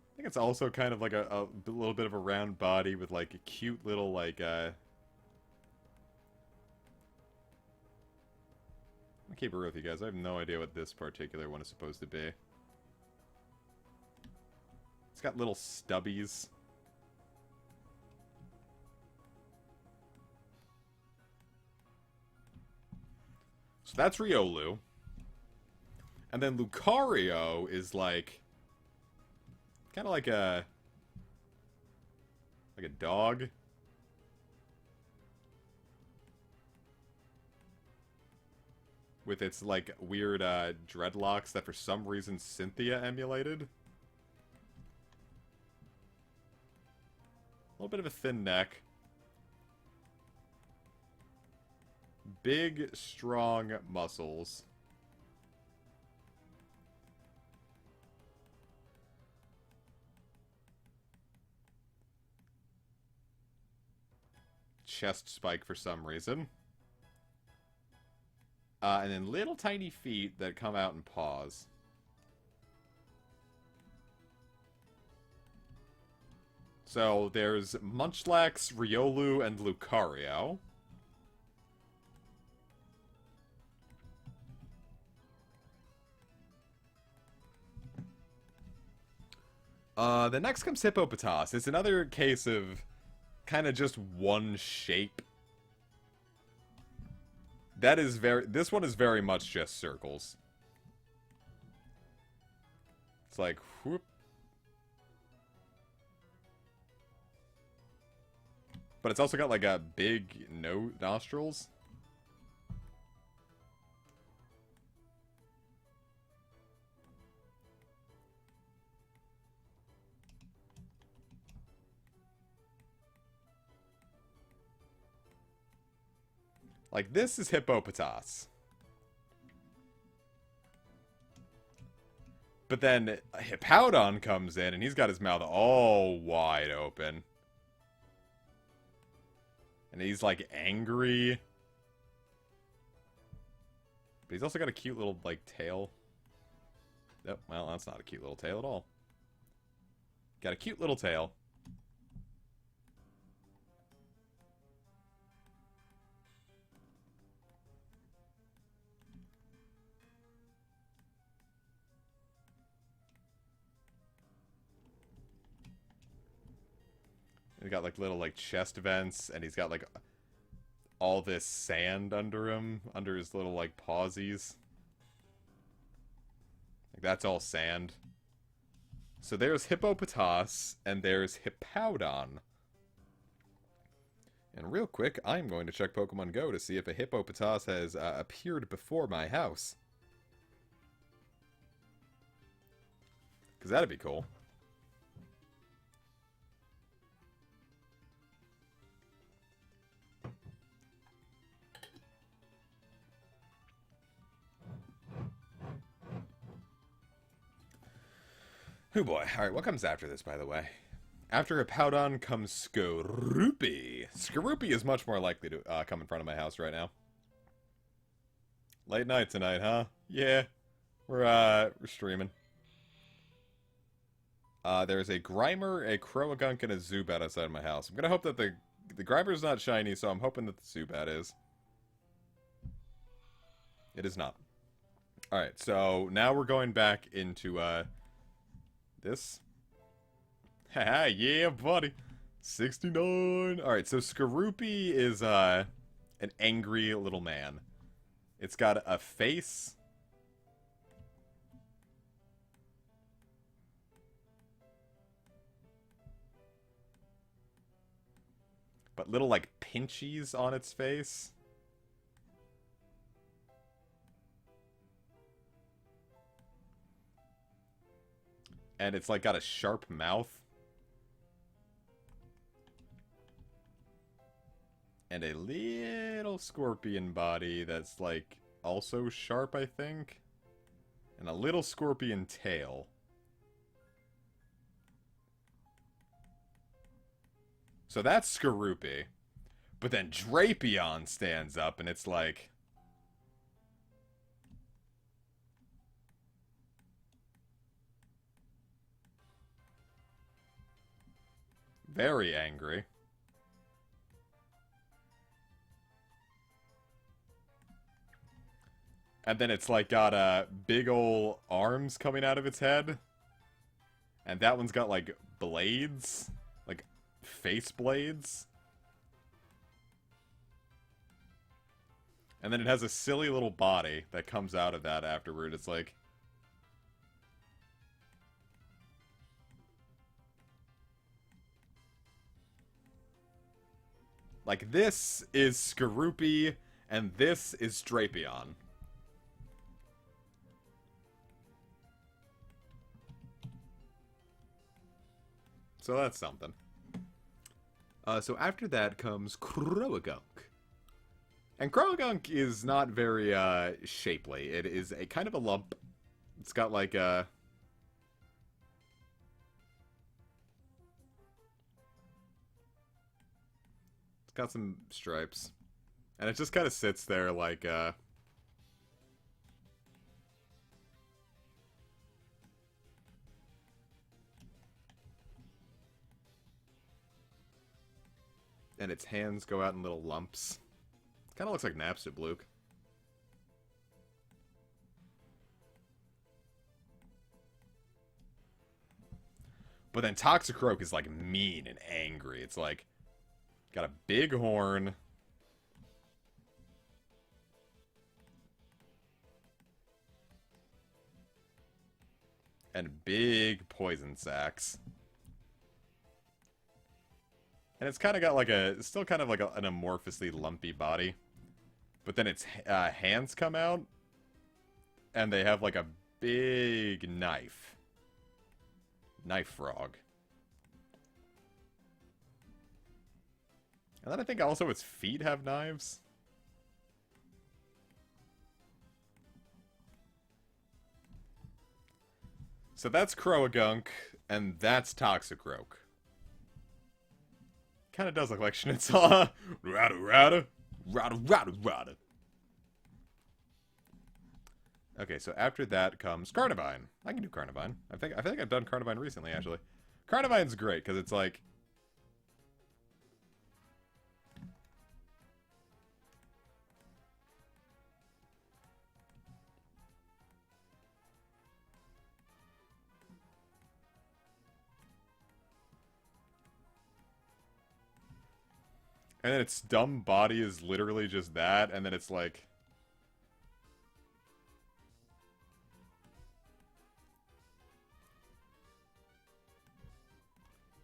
I think it's also kind of like a little bit of a round body with, like, a cute little, like, I'll keep it real with you guys. I have no idea what this particular one is supposed to be. It's got little stubbies. So that's Riolu. And then Lucario is like... kind of like a... like a dog. With its, like, weird, dreadlocks that for some reason Cynthia emulated. A little bit of a thin neck. Big, strong muscles. Chest spike for some reason. And then little tiny feet that come out in paws. So there's Munchlax, Riolu, and Lucario. The next comes Hippopotas. It's another case of kind of just one shape. That is this one is very much just circles. It's like, whoop. But it's also got like a big nostrils. Like, this is Hippopotas. But then Hippowdon comes in, and he's got his mouth all wide open. And he's, like, angry. But he's also got a cute little, like, tail. Oh, well, that's not a cute little tail at all. Got a cute little tail. He's got, like, little, like, chest vents, and he's got, like, all this sand under him, under his little, like, pawsies. Like, that's all sand. So there's Hippopotas, and there's Hippowdon. And real quick, I'm going to check Pokemon Go to see if a Hippopotas has appeared before my house. Because that'd be cool. Oh boy. Alright, what comes after this, by the way? After Hippowdon comes Skorupi. Skorupi is much more likely to come in front of my house right now. Late night tonight, huh? Yeah. We're streaming. There's a Grimer, a Croagunk, and a Zubat outside of my house. I'm gonna hope that the Grimer's not shiny, so I'm hoping that the Zubat is. It is not. Alright, so now we're going back into, this. Haha, yeah, buddy. 69. Alright, so Skorupi is an angry little man. It's got a face. But little, like, pinchies on its face. And it's, like, got a sharp mouth. And a little scorpion body that's, like, also sharp, I think. And a little scorpion tail. So that's Skorupi. But then Drapion stands up and it's like... very angry. And then it's like got big ol' arms coming out of its head. And that one's got like blades. Like face blades. And then it has a silly little body that comes out of that afterward. It's like... like, this is Skorupi, and this is Drapion. So that's something. So after that comes Croagunk. And Croagunk is not very, shapely. It is a kind of a lump. It's got, like, a... got some stripes. And it just kind of sits there like, and its hands go out in little lumps. Kind of looks like Napstablook. But then Toxicroak is, like, mean and angry. It's like... got a big horn. And big poison sacs. And it's kind of got like a... still kind of like an amorphously lumpy body. But then its hands come out. And they have like a big knife. Knife frog. And then I think also its feet have knives. So that's Croagunk, and that's Toxicroak. Kind of does look like Schnitzel. Rada rada. Rada rada rada. Okay, so after that comes Carnivine. I can do Carnivine. I think I've done Carnivine recently, actually. Carnivine's great, because it's like... and then its dumb body is literally just that, and then it's like...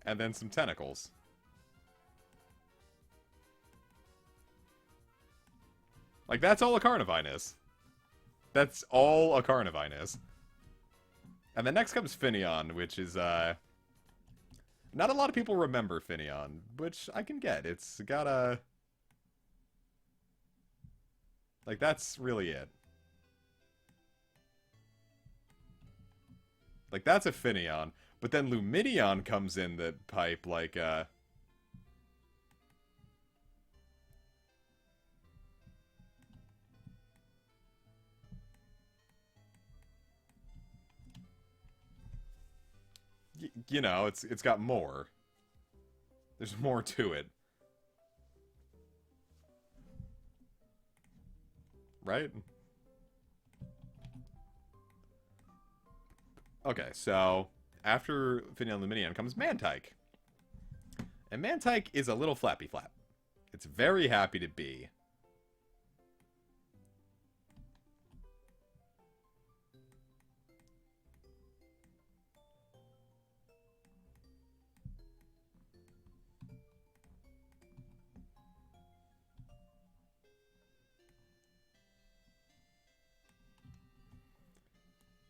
and then some tentacles. Like, that's all a Carnivine is. That's all a Carnivine is. And then next comes Finneon, which is, not a lot of people remember Finneon, which I can get. It's got a... like, that's really it. Like, that's a Finneon. But then Lumineon comes in the pipe, like, you know, it's got more. There's more to it. Right? Okay, so after Finneon Luminion comes Mantike. And Mantike is a little flappy flap. It's very happy to be.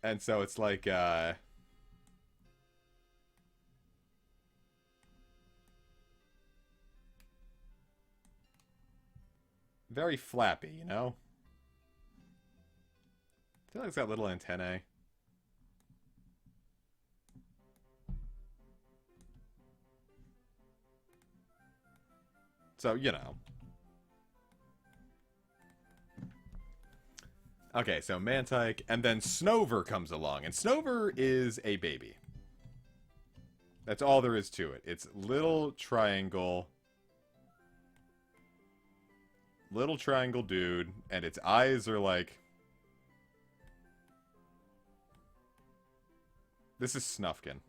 And so it's like, very flappy, you know? I feel like it's got little antennae. So, you know. Okay, so Mantike, and then Snover comes along, and Snover is a baby. That's all there is to it. It's little triangle dude, and its eyes are like... This is Snufkin.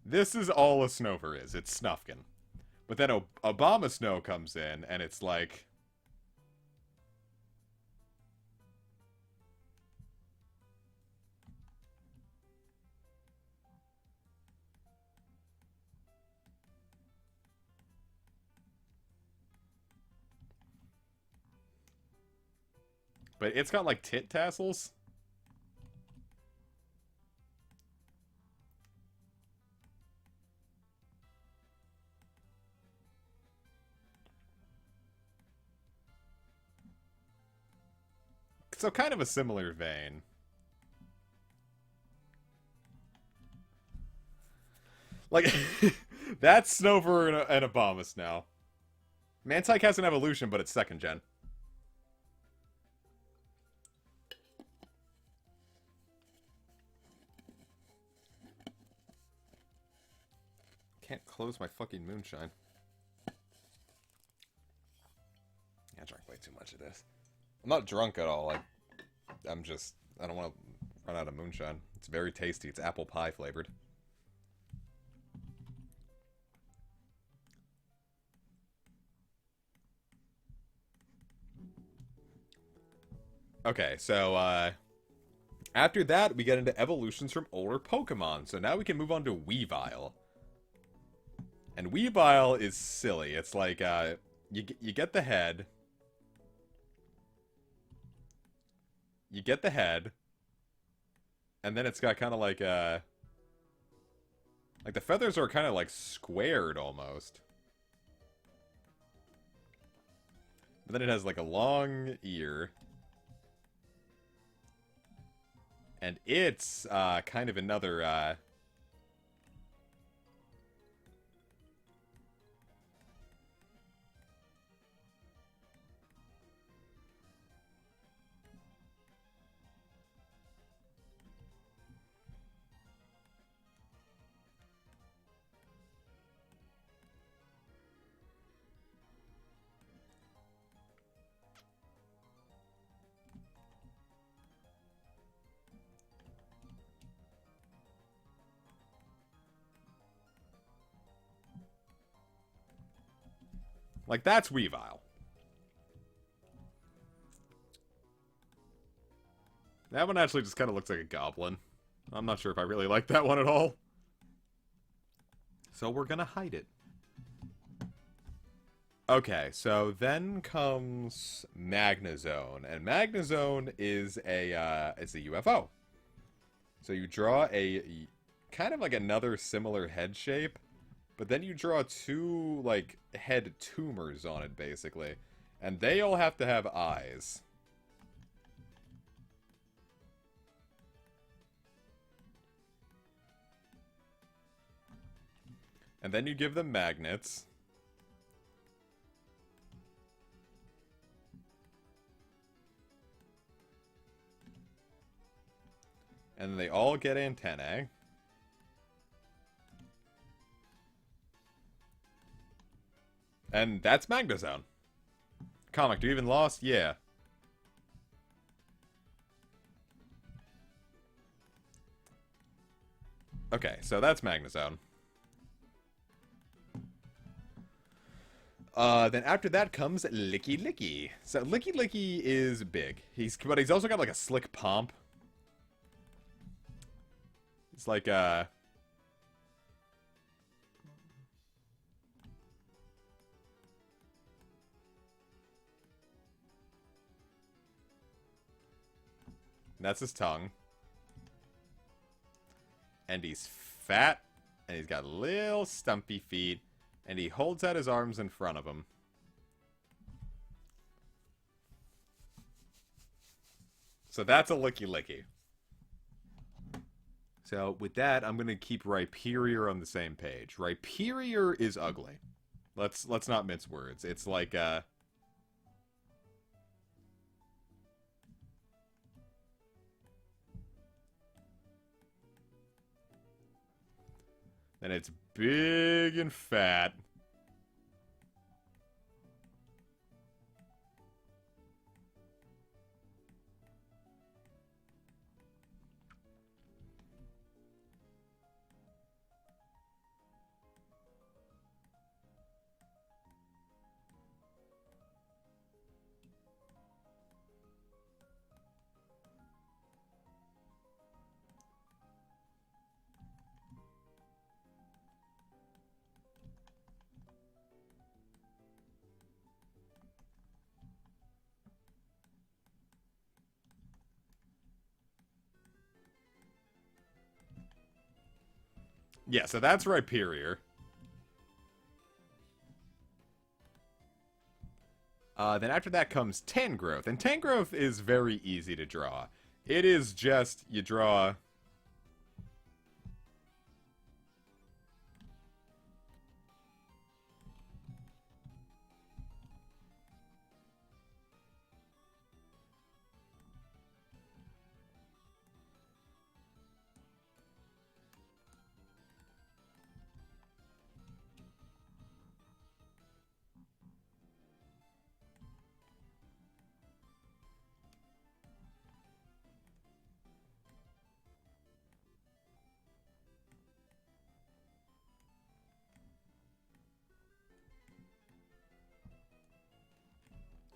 This is all a Snover is. It's Snufkin. But then Obama Snow comes in, and it's like... But it's got, like, tit tassels. So kind of a similar vein. Like, that's Snover and Abomus now. Mantike has an evolution, but it's second gen. Can't close my fucking moonshine. I drank way too much of this. I'm not drunk at all. I don't want to run out of moonshine. It's very tasty. It's apple pie flavored. Okay, so, after that, we get into evolutions from older Pokemon. So now we can move on to Weavile. And Weavile is silly. It's like, you get the head. You get the head. And then it's got kind of like, the feathers are kind of like squared almost. But then it has like a long ear. And it's, kind of another, like, that's Weavile. That one actually just kind of looks like a goblin. I'm not sure if I really like that one at all. So we're gonna hide it. Okay, so then comes Magnezone. And Magnezone is it's a UFO. So you draw a kind of like another similar head shape. But then you draw two, like, head tumors on it, basically. And they all have to have eyes. And then you give them magnets. And they all get antennae. And that's Magnezone. Comic, do you even lost? Yeah. Okay, so that's Magnezone. Then after that comes Licky Licky. So Licky Licky is big. But he's also got like a slick pomp. It's like that's his tongue. And he's fat. And he's got little stumpy feet. And he holds out his arms in front of him. So that's a Licky Licky. So with that, I'm going to keep Rhyperior on the same page. Rhyperior is ugly. Let's not mince words. It's like then it's big and fat. Yeah, so that's Rhyperior. Then after that comes Tangrowth. And Tangrowth is very easy to draw. It is just, you draw...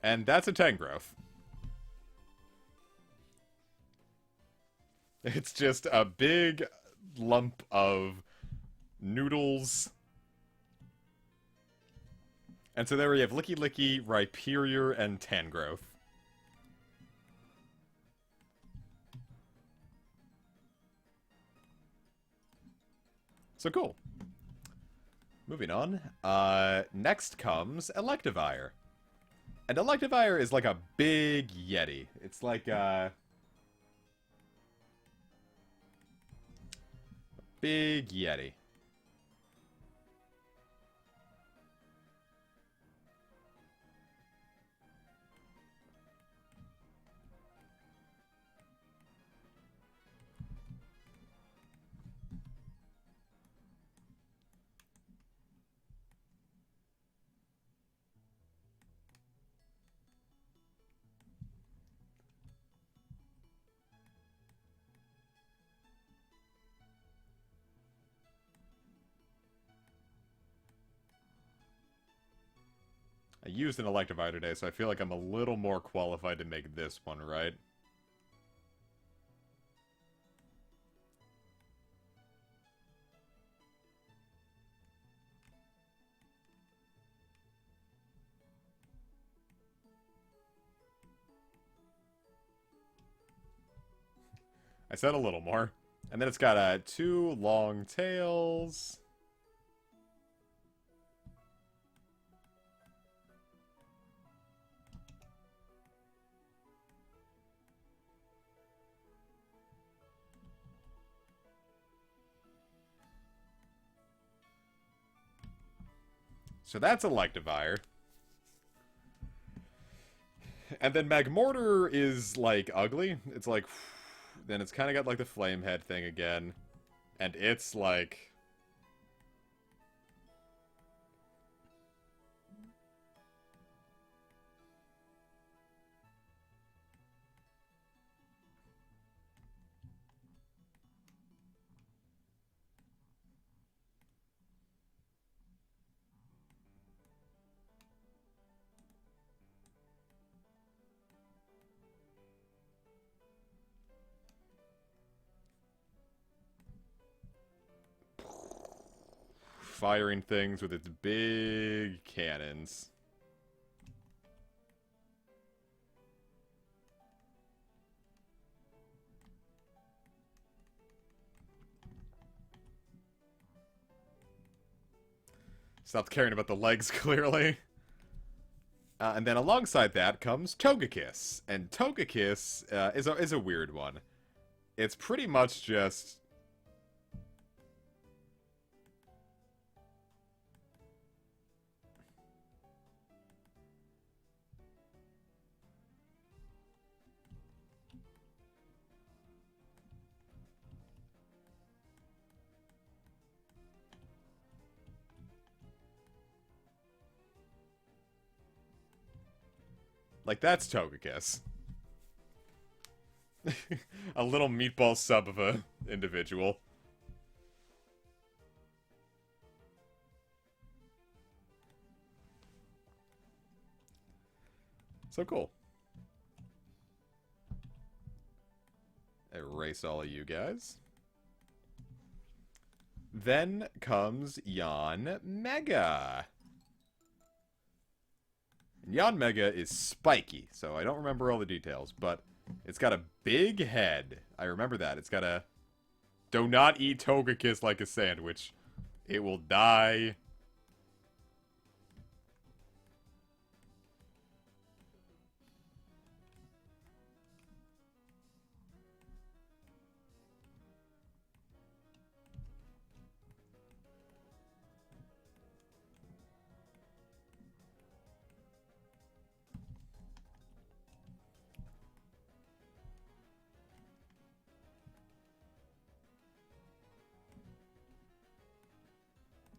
And that's a Tangrowth. It's just a big lump of noodles. And so there we have Licky Licky, Rhyperior, and Tangrowth. So cool. Moving on. Next comes Electivire. And Electivire is like a big Yeti. It's like a big Yeti. I used an Electivire today, so I feel like I'm a little more qualified to make this one right. I said a little more. And then it's got two long tails. So that's Electivire. And then Magmortar is, like, ugly. It's like... Then it's kind of got, like, the flame head thing again. And it's, like... firing things with its big cannons. Stopped caring about the legs, clearly. And then alongside that comes Togekiss. And Togekiss is a weird one. It's pretty much just... like, that's Togekiss. A little meatball sub of a individual. So cool. Erase all of you guys. Then comes Yanmega. Yanmega is spiky, so I don't remember all the details, but it's got a big head. I remember that. It's got a... Do not eat Togekiss like a sandwich. It will die.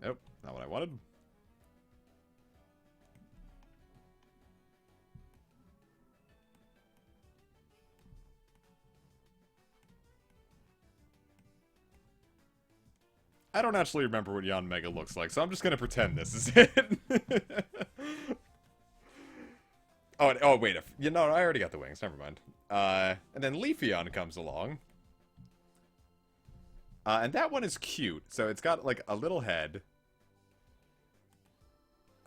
Nope, not what I wanted. I don't actually remember what Yanmega looks like, so I'm just gonna pretend this is it. Oh, wait, you know, I already got the wings, never mind. And then Leafeon comes along. And that one is cute, so it's got, like, a little head.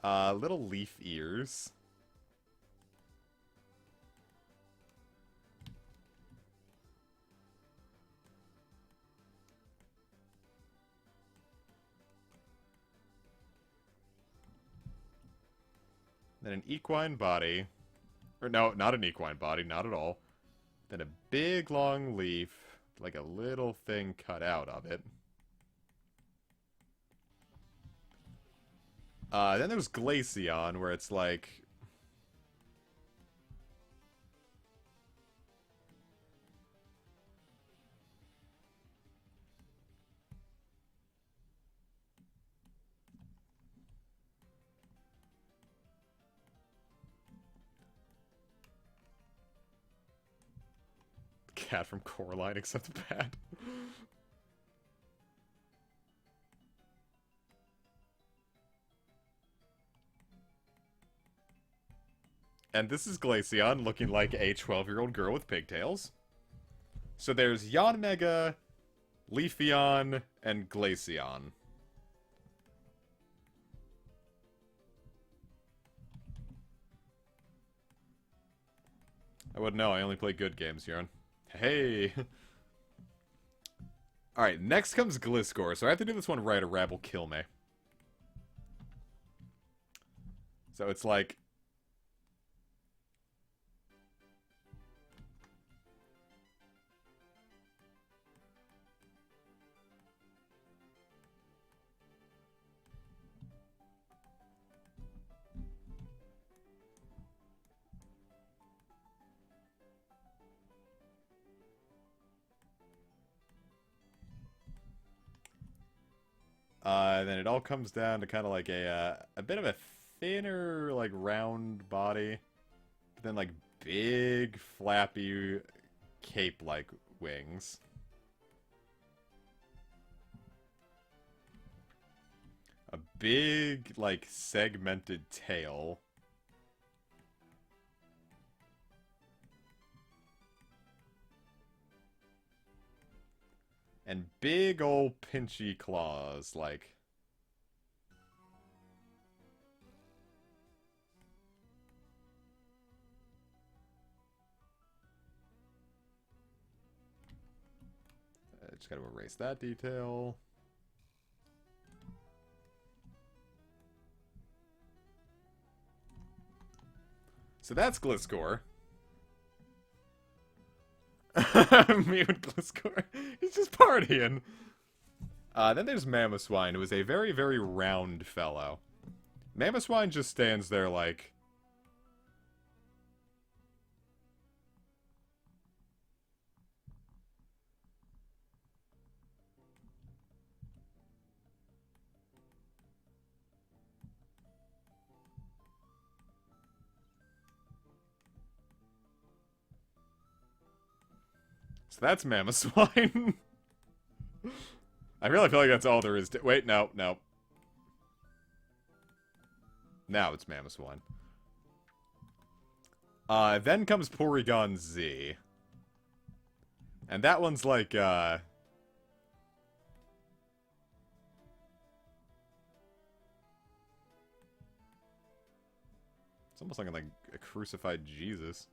Little leaf ears. Then an equine body. Or no, not an equine body, not at all. Then a big long leaf, like a little thing cut out of it. Then there was Glaceon, where it's like... Cat from Coraline, except bad. And this is Glaceon, looking like a 12-year-old girl with pigtails. So there's Yanmega, Leafeon, and Glaceon. I wouldn't know, I only play good games, Yaron. Hey! Alright, next comes Gliscor, so I have to do this one right or Rab will kill me. So it's like... then it all comes down to kind of like a bit of a thinner, like, round body. But then, like, big, flappy, cape-like wings. A big, like, segmented tail. And big old pinchy claws, like... Just gotta erase that detail. So that's Gliscor. Me and Gliscor. He's just partying. Then there's Mamoswine, who is a very, very round fellow. Mamoswine just stands there like... So that's Mamoswine. I really feel like that's all there is to... Wait, no. Now it's Mamoswine. Then comes Porygon Z. And that one's like, It's almost like a crucified Jesus.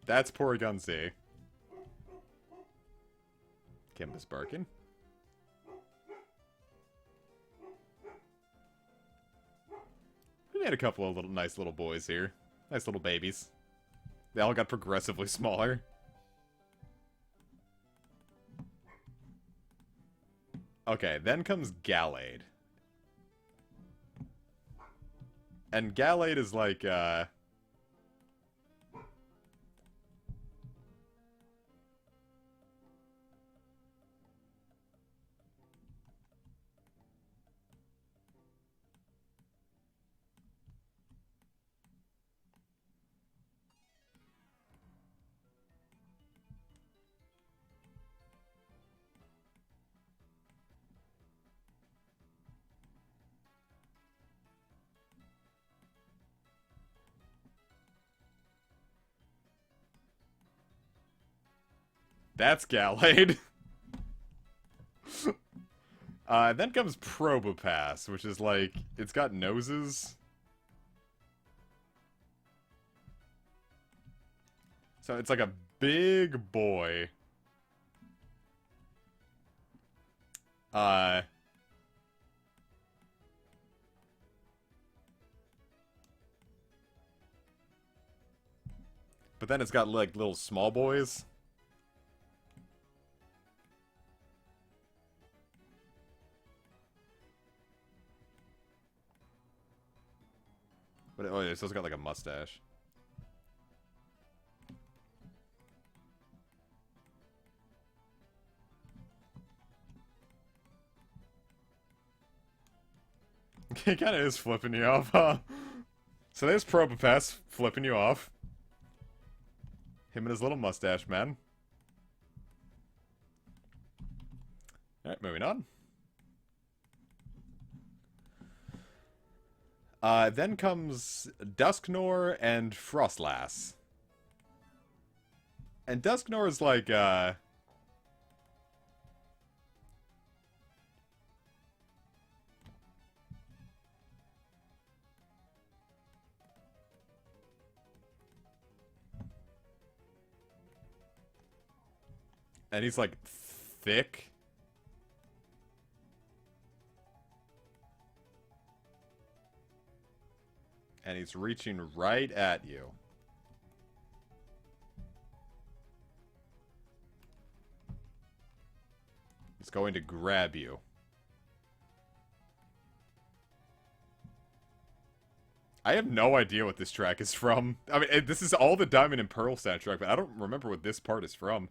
That's Porygon Z. Kimba's barking. We made a couple of nice little boys here. Nice little babies. They all got progressively smaller. Okay, then comes Gallade. And Gallade is like, that's Gallade. Then comes Probopass, which is like, it's got noses. So it's like a big boy. But then it's got like little small boys. But oh, it's also got like a mustache. He kind of is flipping you off, huh? So there's Probopass flipping you off. Him and his little mustache man. Alright, moving on. Then comes Dusknoir and Frostlass. And Dusknoir is like, and he's like thick. And he's reaching right at you. He's going to grab you. I have no idea what this track is from. I mean, this is all the Diamond and Pearl soundtrack, but I don't remember what this part is from.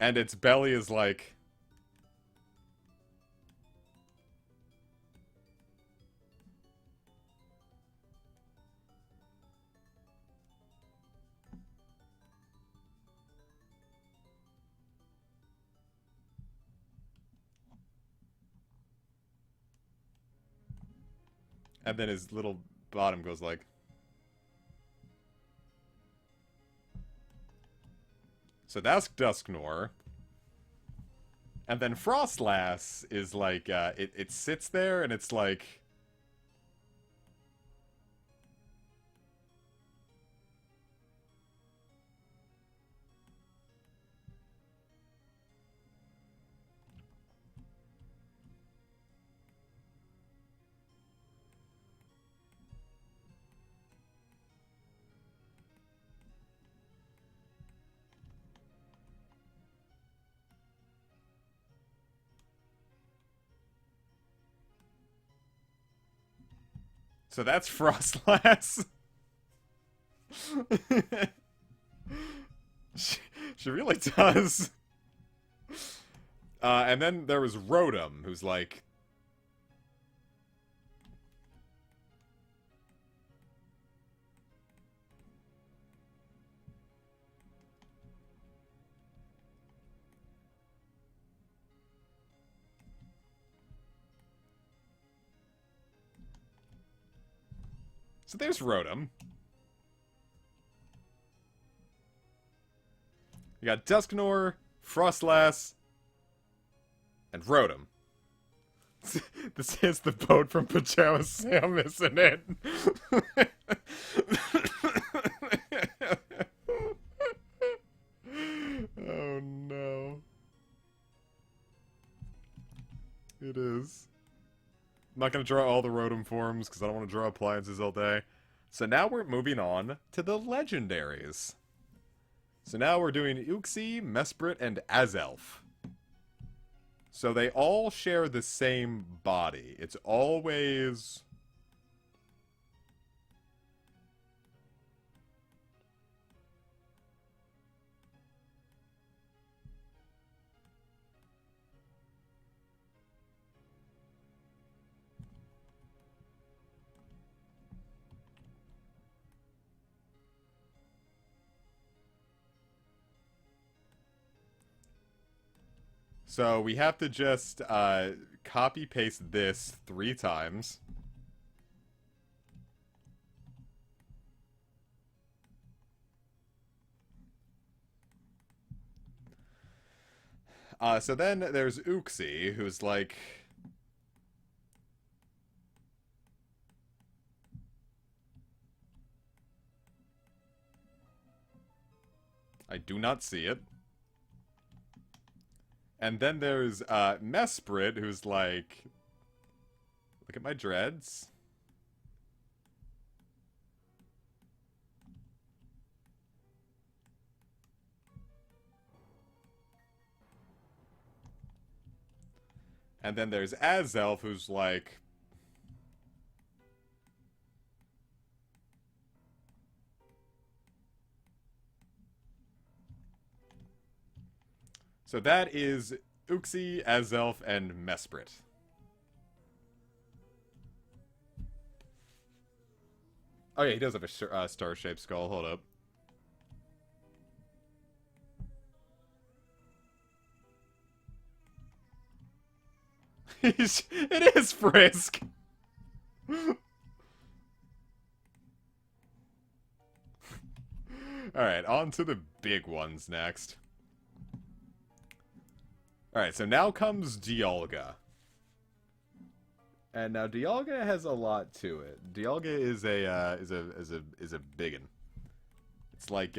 And its belly is like... And then his little bottom goes like... So that's Dusknoir. And then Frostlass is like, it sits there and it's like... So that's Frostlass. she really does. And then there was Rotom, who's like... So there's Rotom. You got Dusknoir, Frostlass, and Rotom. This is the boat from Pajama Sam, isn't it? Oh no. It is. I'm not going to draw all the Rotom forms because I don't want to draw appliances all day. So now we're moving on to the legendaries. So now we're doing Uxie, Mesprit, and Azelf. So they all share the same body. It's always... So we have to just copy-paste this 3 times. So then there's Uxie, who's like... I do not see it. And then there's Mesprit, who's like... Look at my dreads. And then there's Azelf, who's like... So that is Uxie, Azelf, and Mesprit. Oh yeah, he does have a star-shaped skull. Hold up. It is Frisk! Alright, on to the big ones next. Alright, so now comes Dialga. And now Dialga has a lot to it. Dialga is a biggin. It's like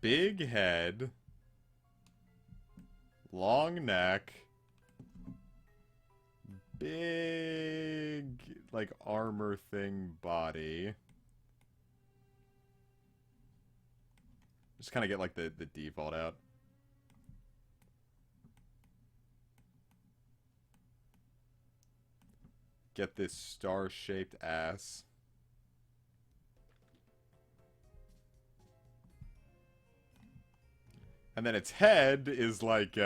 big head, long neck, big like armor thing body. Just kind of get like the default out. Get this star-shaped ass. And then its head is like,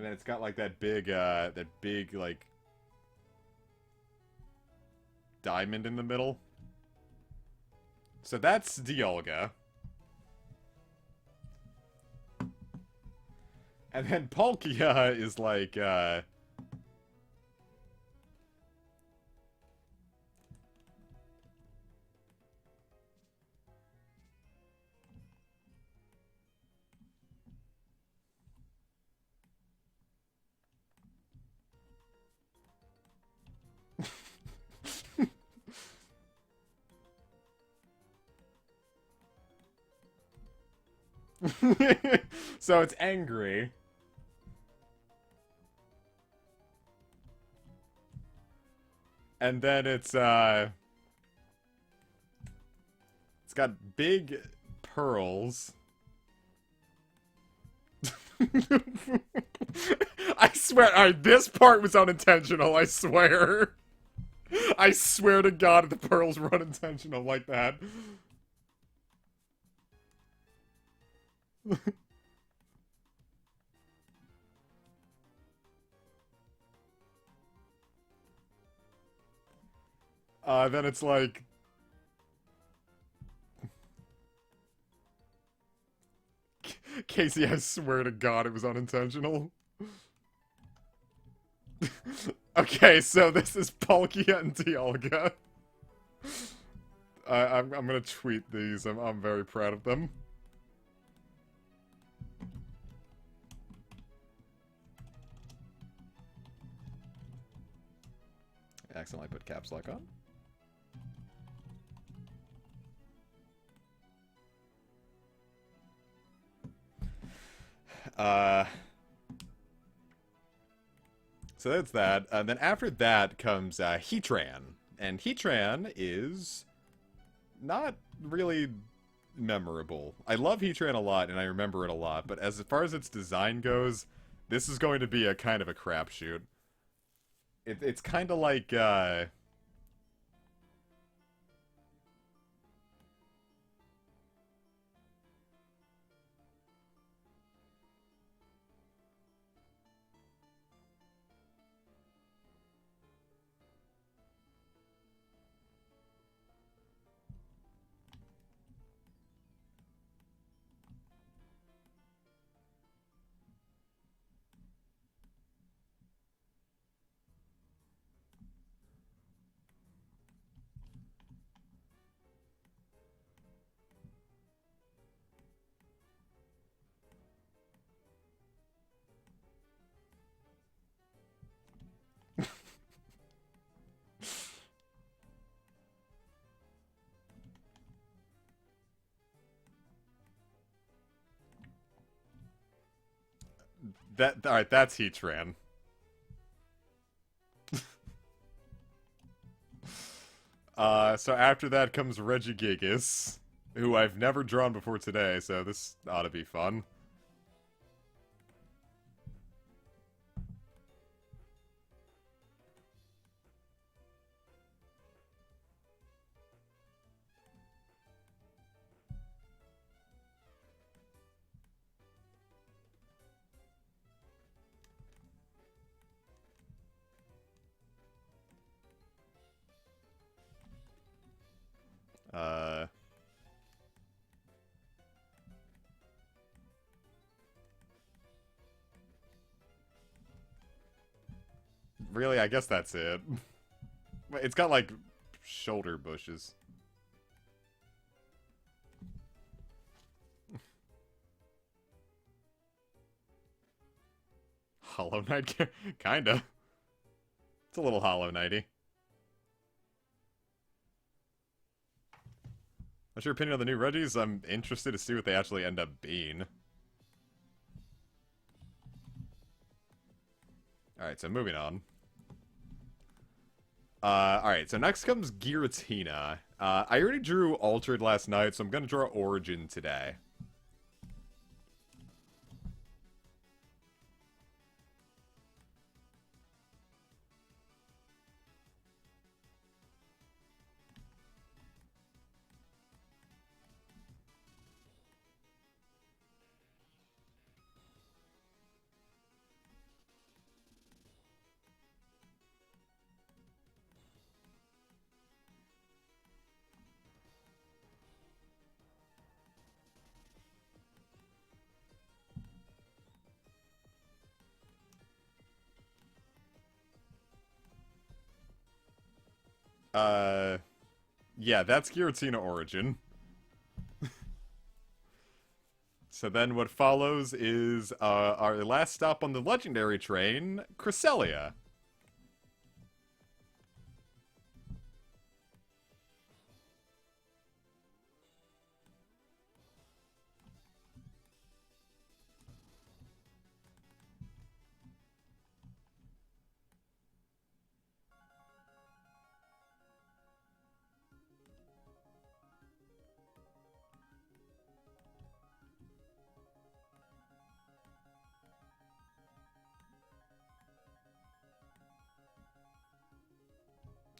And then it's got like that big like diamond in the middle. So that's Dialga. And then Palkia is like, so it's angry. And then it's got big pearls. I swear, alright, this part was unintentional, I swear. I swear to God the pearls were unintentional like that. Then it's like... Casey, I swear to God it was unintentional. Okay, so this is Palkia and Dialga. I'm gonna tweet these. I'm very proud of them. I accidentally put caps lock on. So that's that. And then after that comes Heatran. And Heatran is not really memorable. I love Heatran a lot, and I remember it a lot, but as far as its design goes, this is going to be a kind of a crapshoot. It's kind of like, alright, that's Heatran. So after that comes Regigigas, who I've never drawn before today, so this ought to be fun. Really, I guess that's it. It's got, like, shoulder bushes. Hollow Knight? Kinda. It's a little Hollow Knighty. What's your opinion on the new Reggies? I'm interested to see what they actually end up being. Alright, so moving on. Alright, so next comes Giratina. I already drew Altered last night, so I'm gonna draw Origin today. Uh, yeah, that's Giratina Origin. So then what follows is our last stop on the legendary train, Cresselia.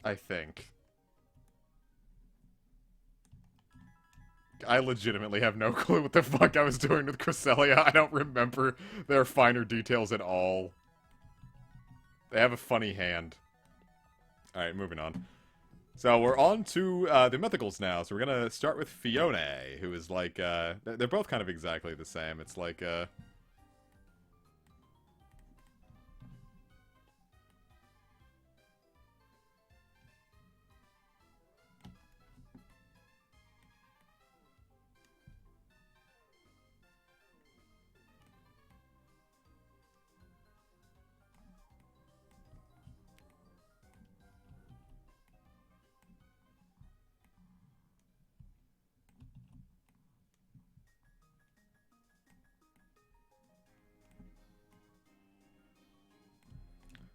I think. I legitimately have no clue what the fuck I was doing with Cresselia. I don't remember their finer details at all. They have a funny hand. Alright, moving on. So we're on to the mythicals now. So we're gonna start with Fiona, who is like, they're both kind of exactly the same. It's like,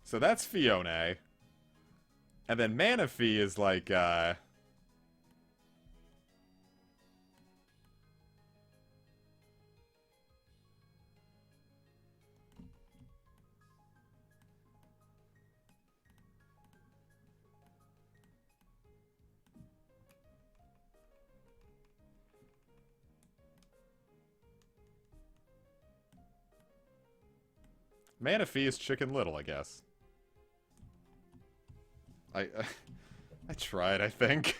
so that's Fiona. And then Manaphy is like, Manaphy is Chicken Little, I guess. I I tried, I think.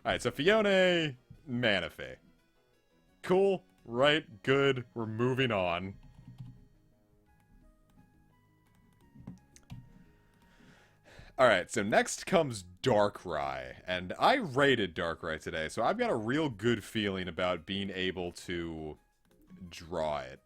Alright, so Fiona, Manaphy. Cool, right, good, we're moving on. Alright, so next comes Darkrai, and I rated Darkrai today, so I've got a real good feeling about being able to draw it.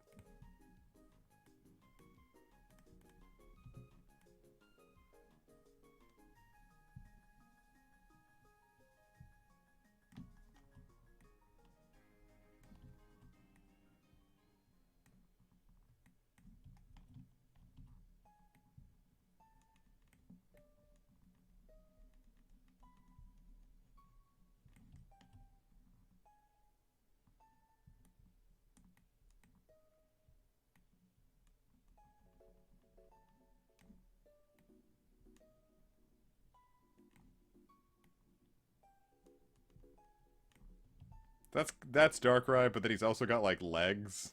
That's Darkrai, but then he's also got, like, legs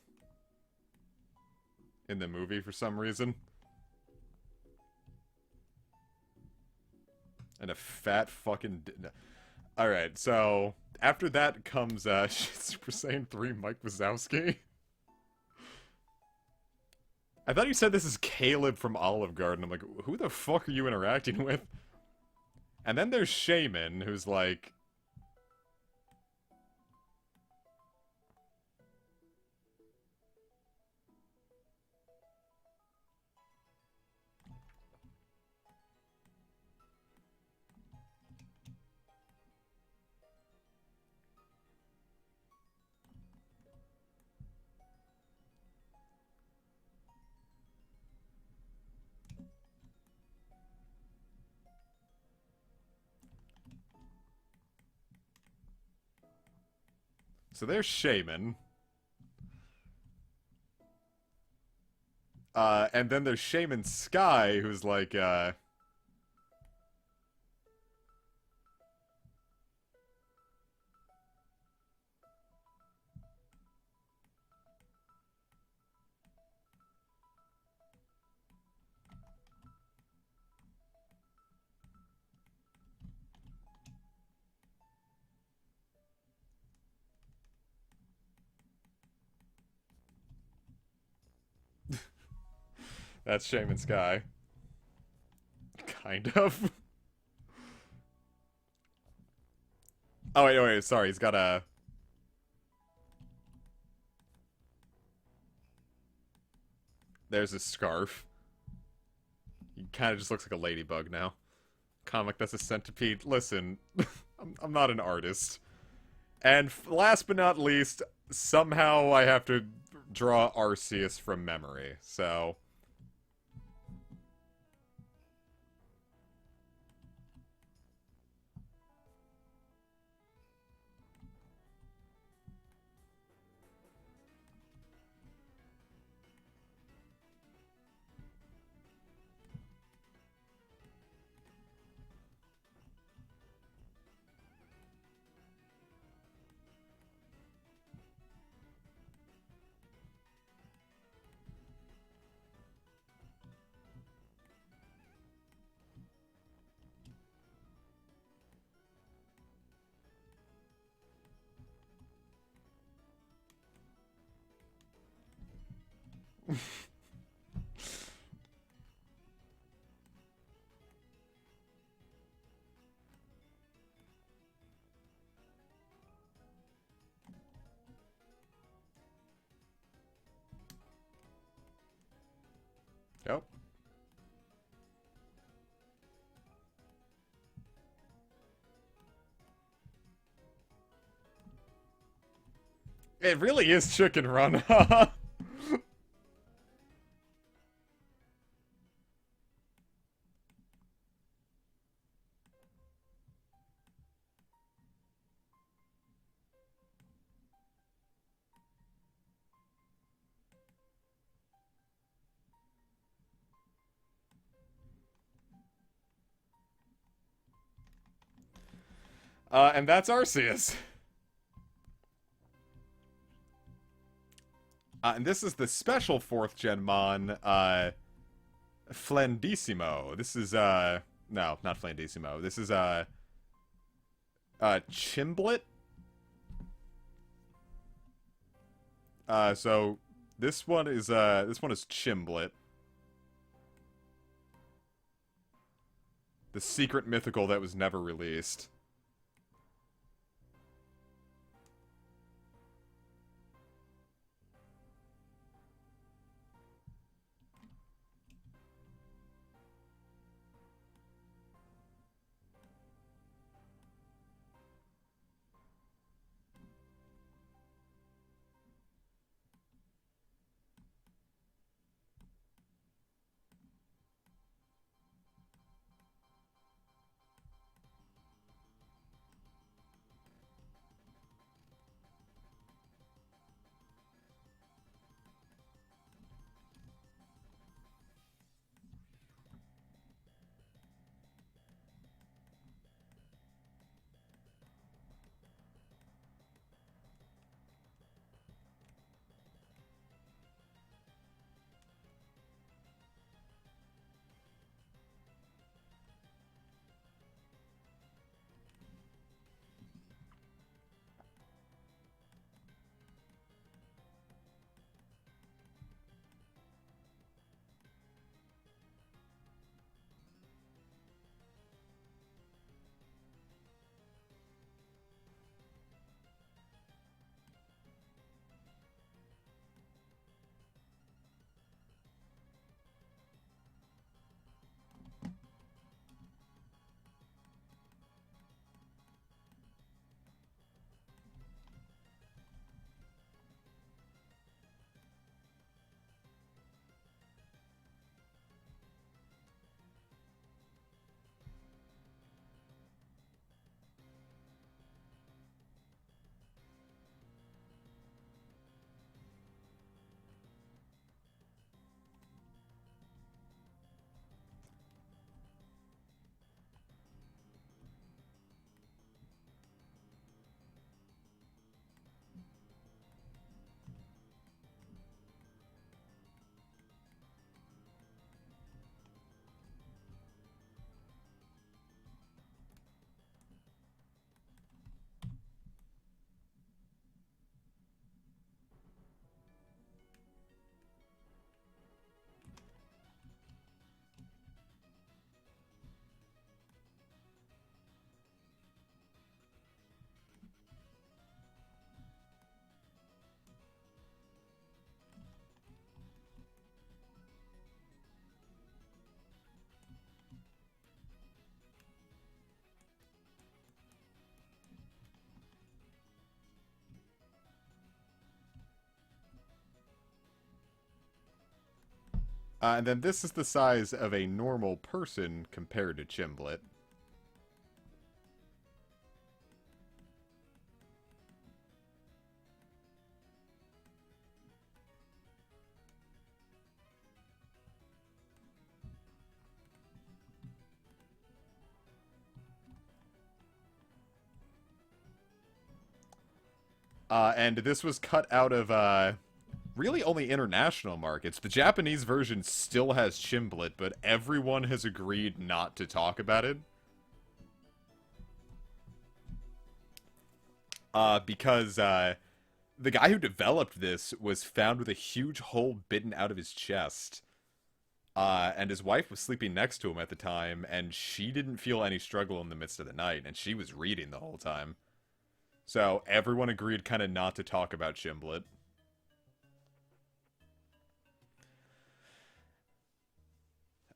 in the movie for some reason. And a fat fucking... Alright, so after that comes Super Saiyan 3 Mike Wazowski. I thought you said this is Caleb from Olive Garden. I'm like, who the fuck are you interacting with? And then there's Shaman, who's like... So there's Shaman. And then there's Shaman Sky, who's like, that's Shaman Sky. Kind of. Oh, wait, sorry. He's got a... There's his scarf. He kind of just looks like a ladybug now. Comic that's a centipede. Listen, I'm not an artist. And last but not least, somehow I have to draw Arceus from memory, so... Yep. It really is Chicken Run, huh? And that's Arceus. And this is the special 4th Gen Mon, Flandissimo. This is, no, not Flandissimo. This is, Chimblet? So, this one is Chimblet. The secret mythical that was never released. And then this is the size of a normal person compared to Chimblet. And this was cut out of, really only international markets. The Japanese version still has Chimblet, but everyone has agreed not to talk about it. Because, the guy who developed this was found with a huge hole bitten out of his chest. And his wife was sleeping next to him at the time, and she didn't feel any struggle in the midst of the night, and she was reading the whole time. So everyone agreed kind of not to talk about Chimblet.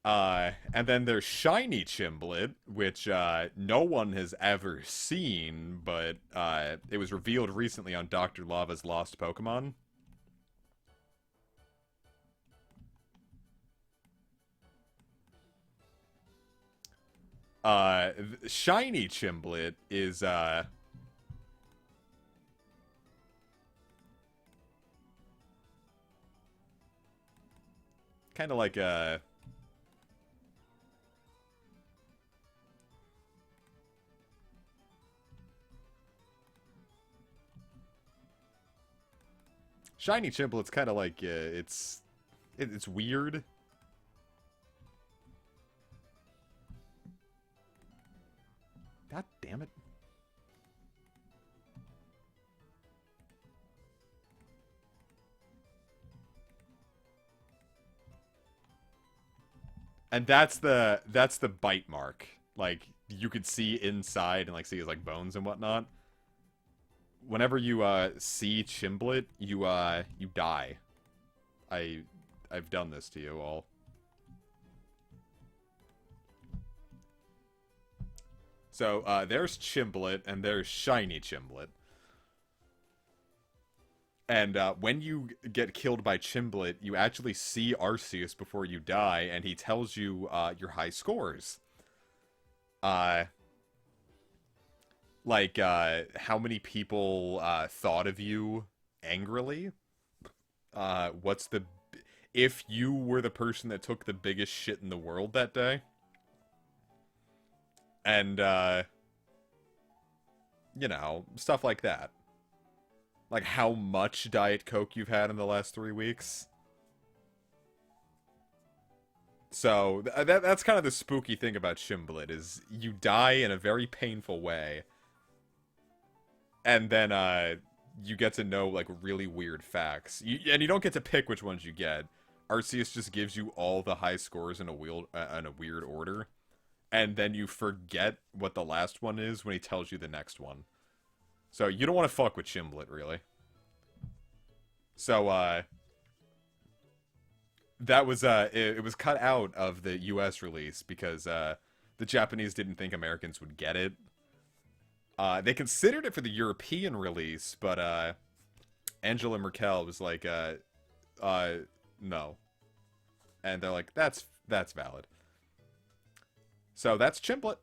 And then there's Shiny Chimblet, which no one has ever seen, but it was revealed recently on Dr. Lava's Lost Pokemon. Shiny Chimblet is kind of like a Shiny Chimblet's kind of like it's weird. God damn it. And that's the bite mark. Like you could see inside and like see his like bones and whatnot. Whenever you see Chimblet, you die. I've done this to you all. So there's Chimblet and there's Shiny Chimblet. And when you get killed by Chimblet, you actually see Arceus before you die, and he tells you your high scores. Like how many people thought of you angrily. If you were the person that took the biggest shit in the world that day. And, you know, stuff like that. Like how much Diet Coke you've had in the last 3 weeks. So, that's kind of the spooky thing about Chimblet, is you die in a very painful way. And then, you get to know, like, really weird facts. And you don't get to pick which ones you get. Arceus just gives you all the high scores in a weird order. And then you forget what the last one is when he tells you the next one. So you don't want to fuck with Chimblet, really. So, that was, it was cut out of the US release because, the Japanese didn't think Americans would get it. They considered it for the European release, but, Angela Merkel was like, no. And they're like, that's valid. So that's Chimblet.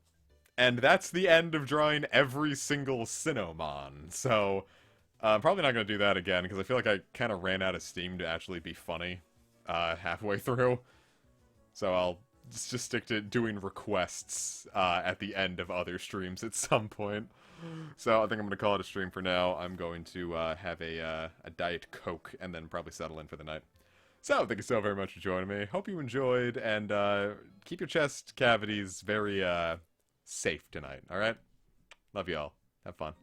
And that's the end of drawing every single Sinnoh. So, I'm probably not going to do that again, because I feel like I kind of ran out of steam to actually be funny halfway through. So I'll just stick to doing requests at the end of other streams at some point. So I think I'm going to call it a stream for now. I'm going to have a Diet Coke and then probably settle in for the night. So, thank you so very much for joining me. Hope you enjoyed, and keep your chest cavities very safe tonight, alright? Love you all. Have fun.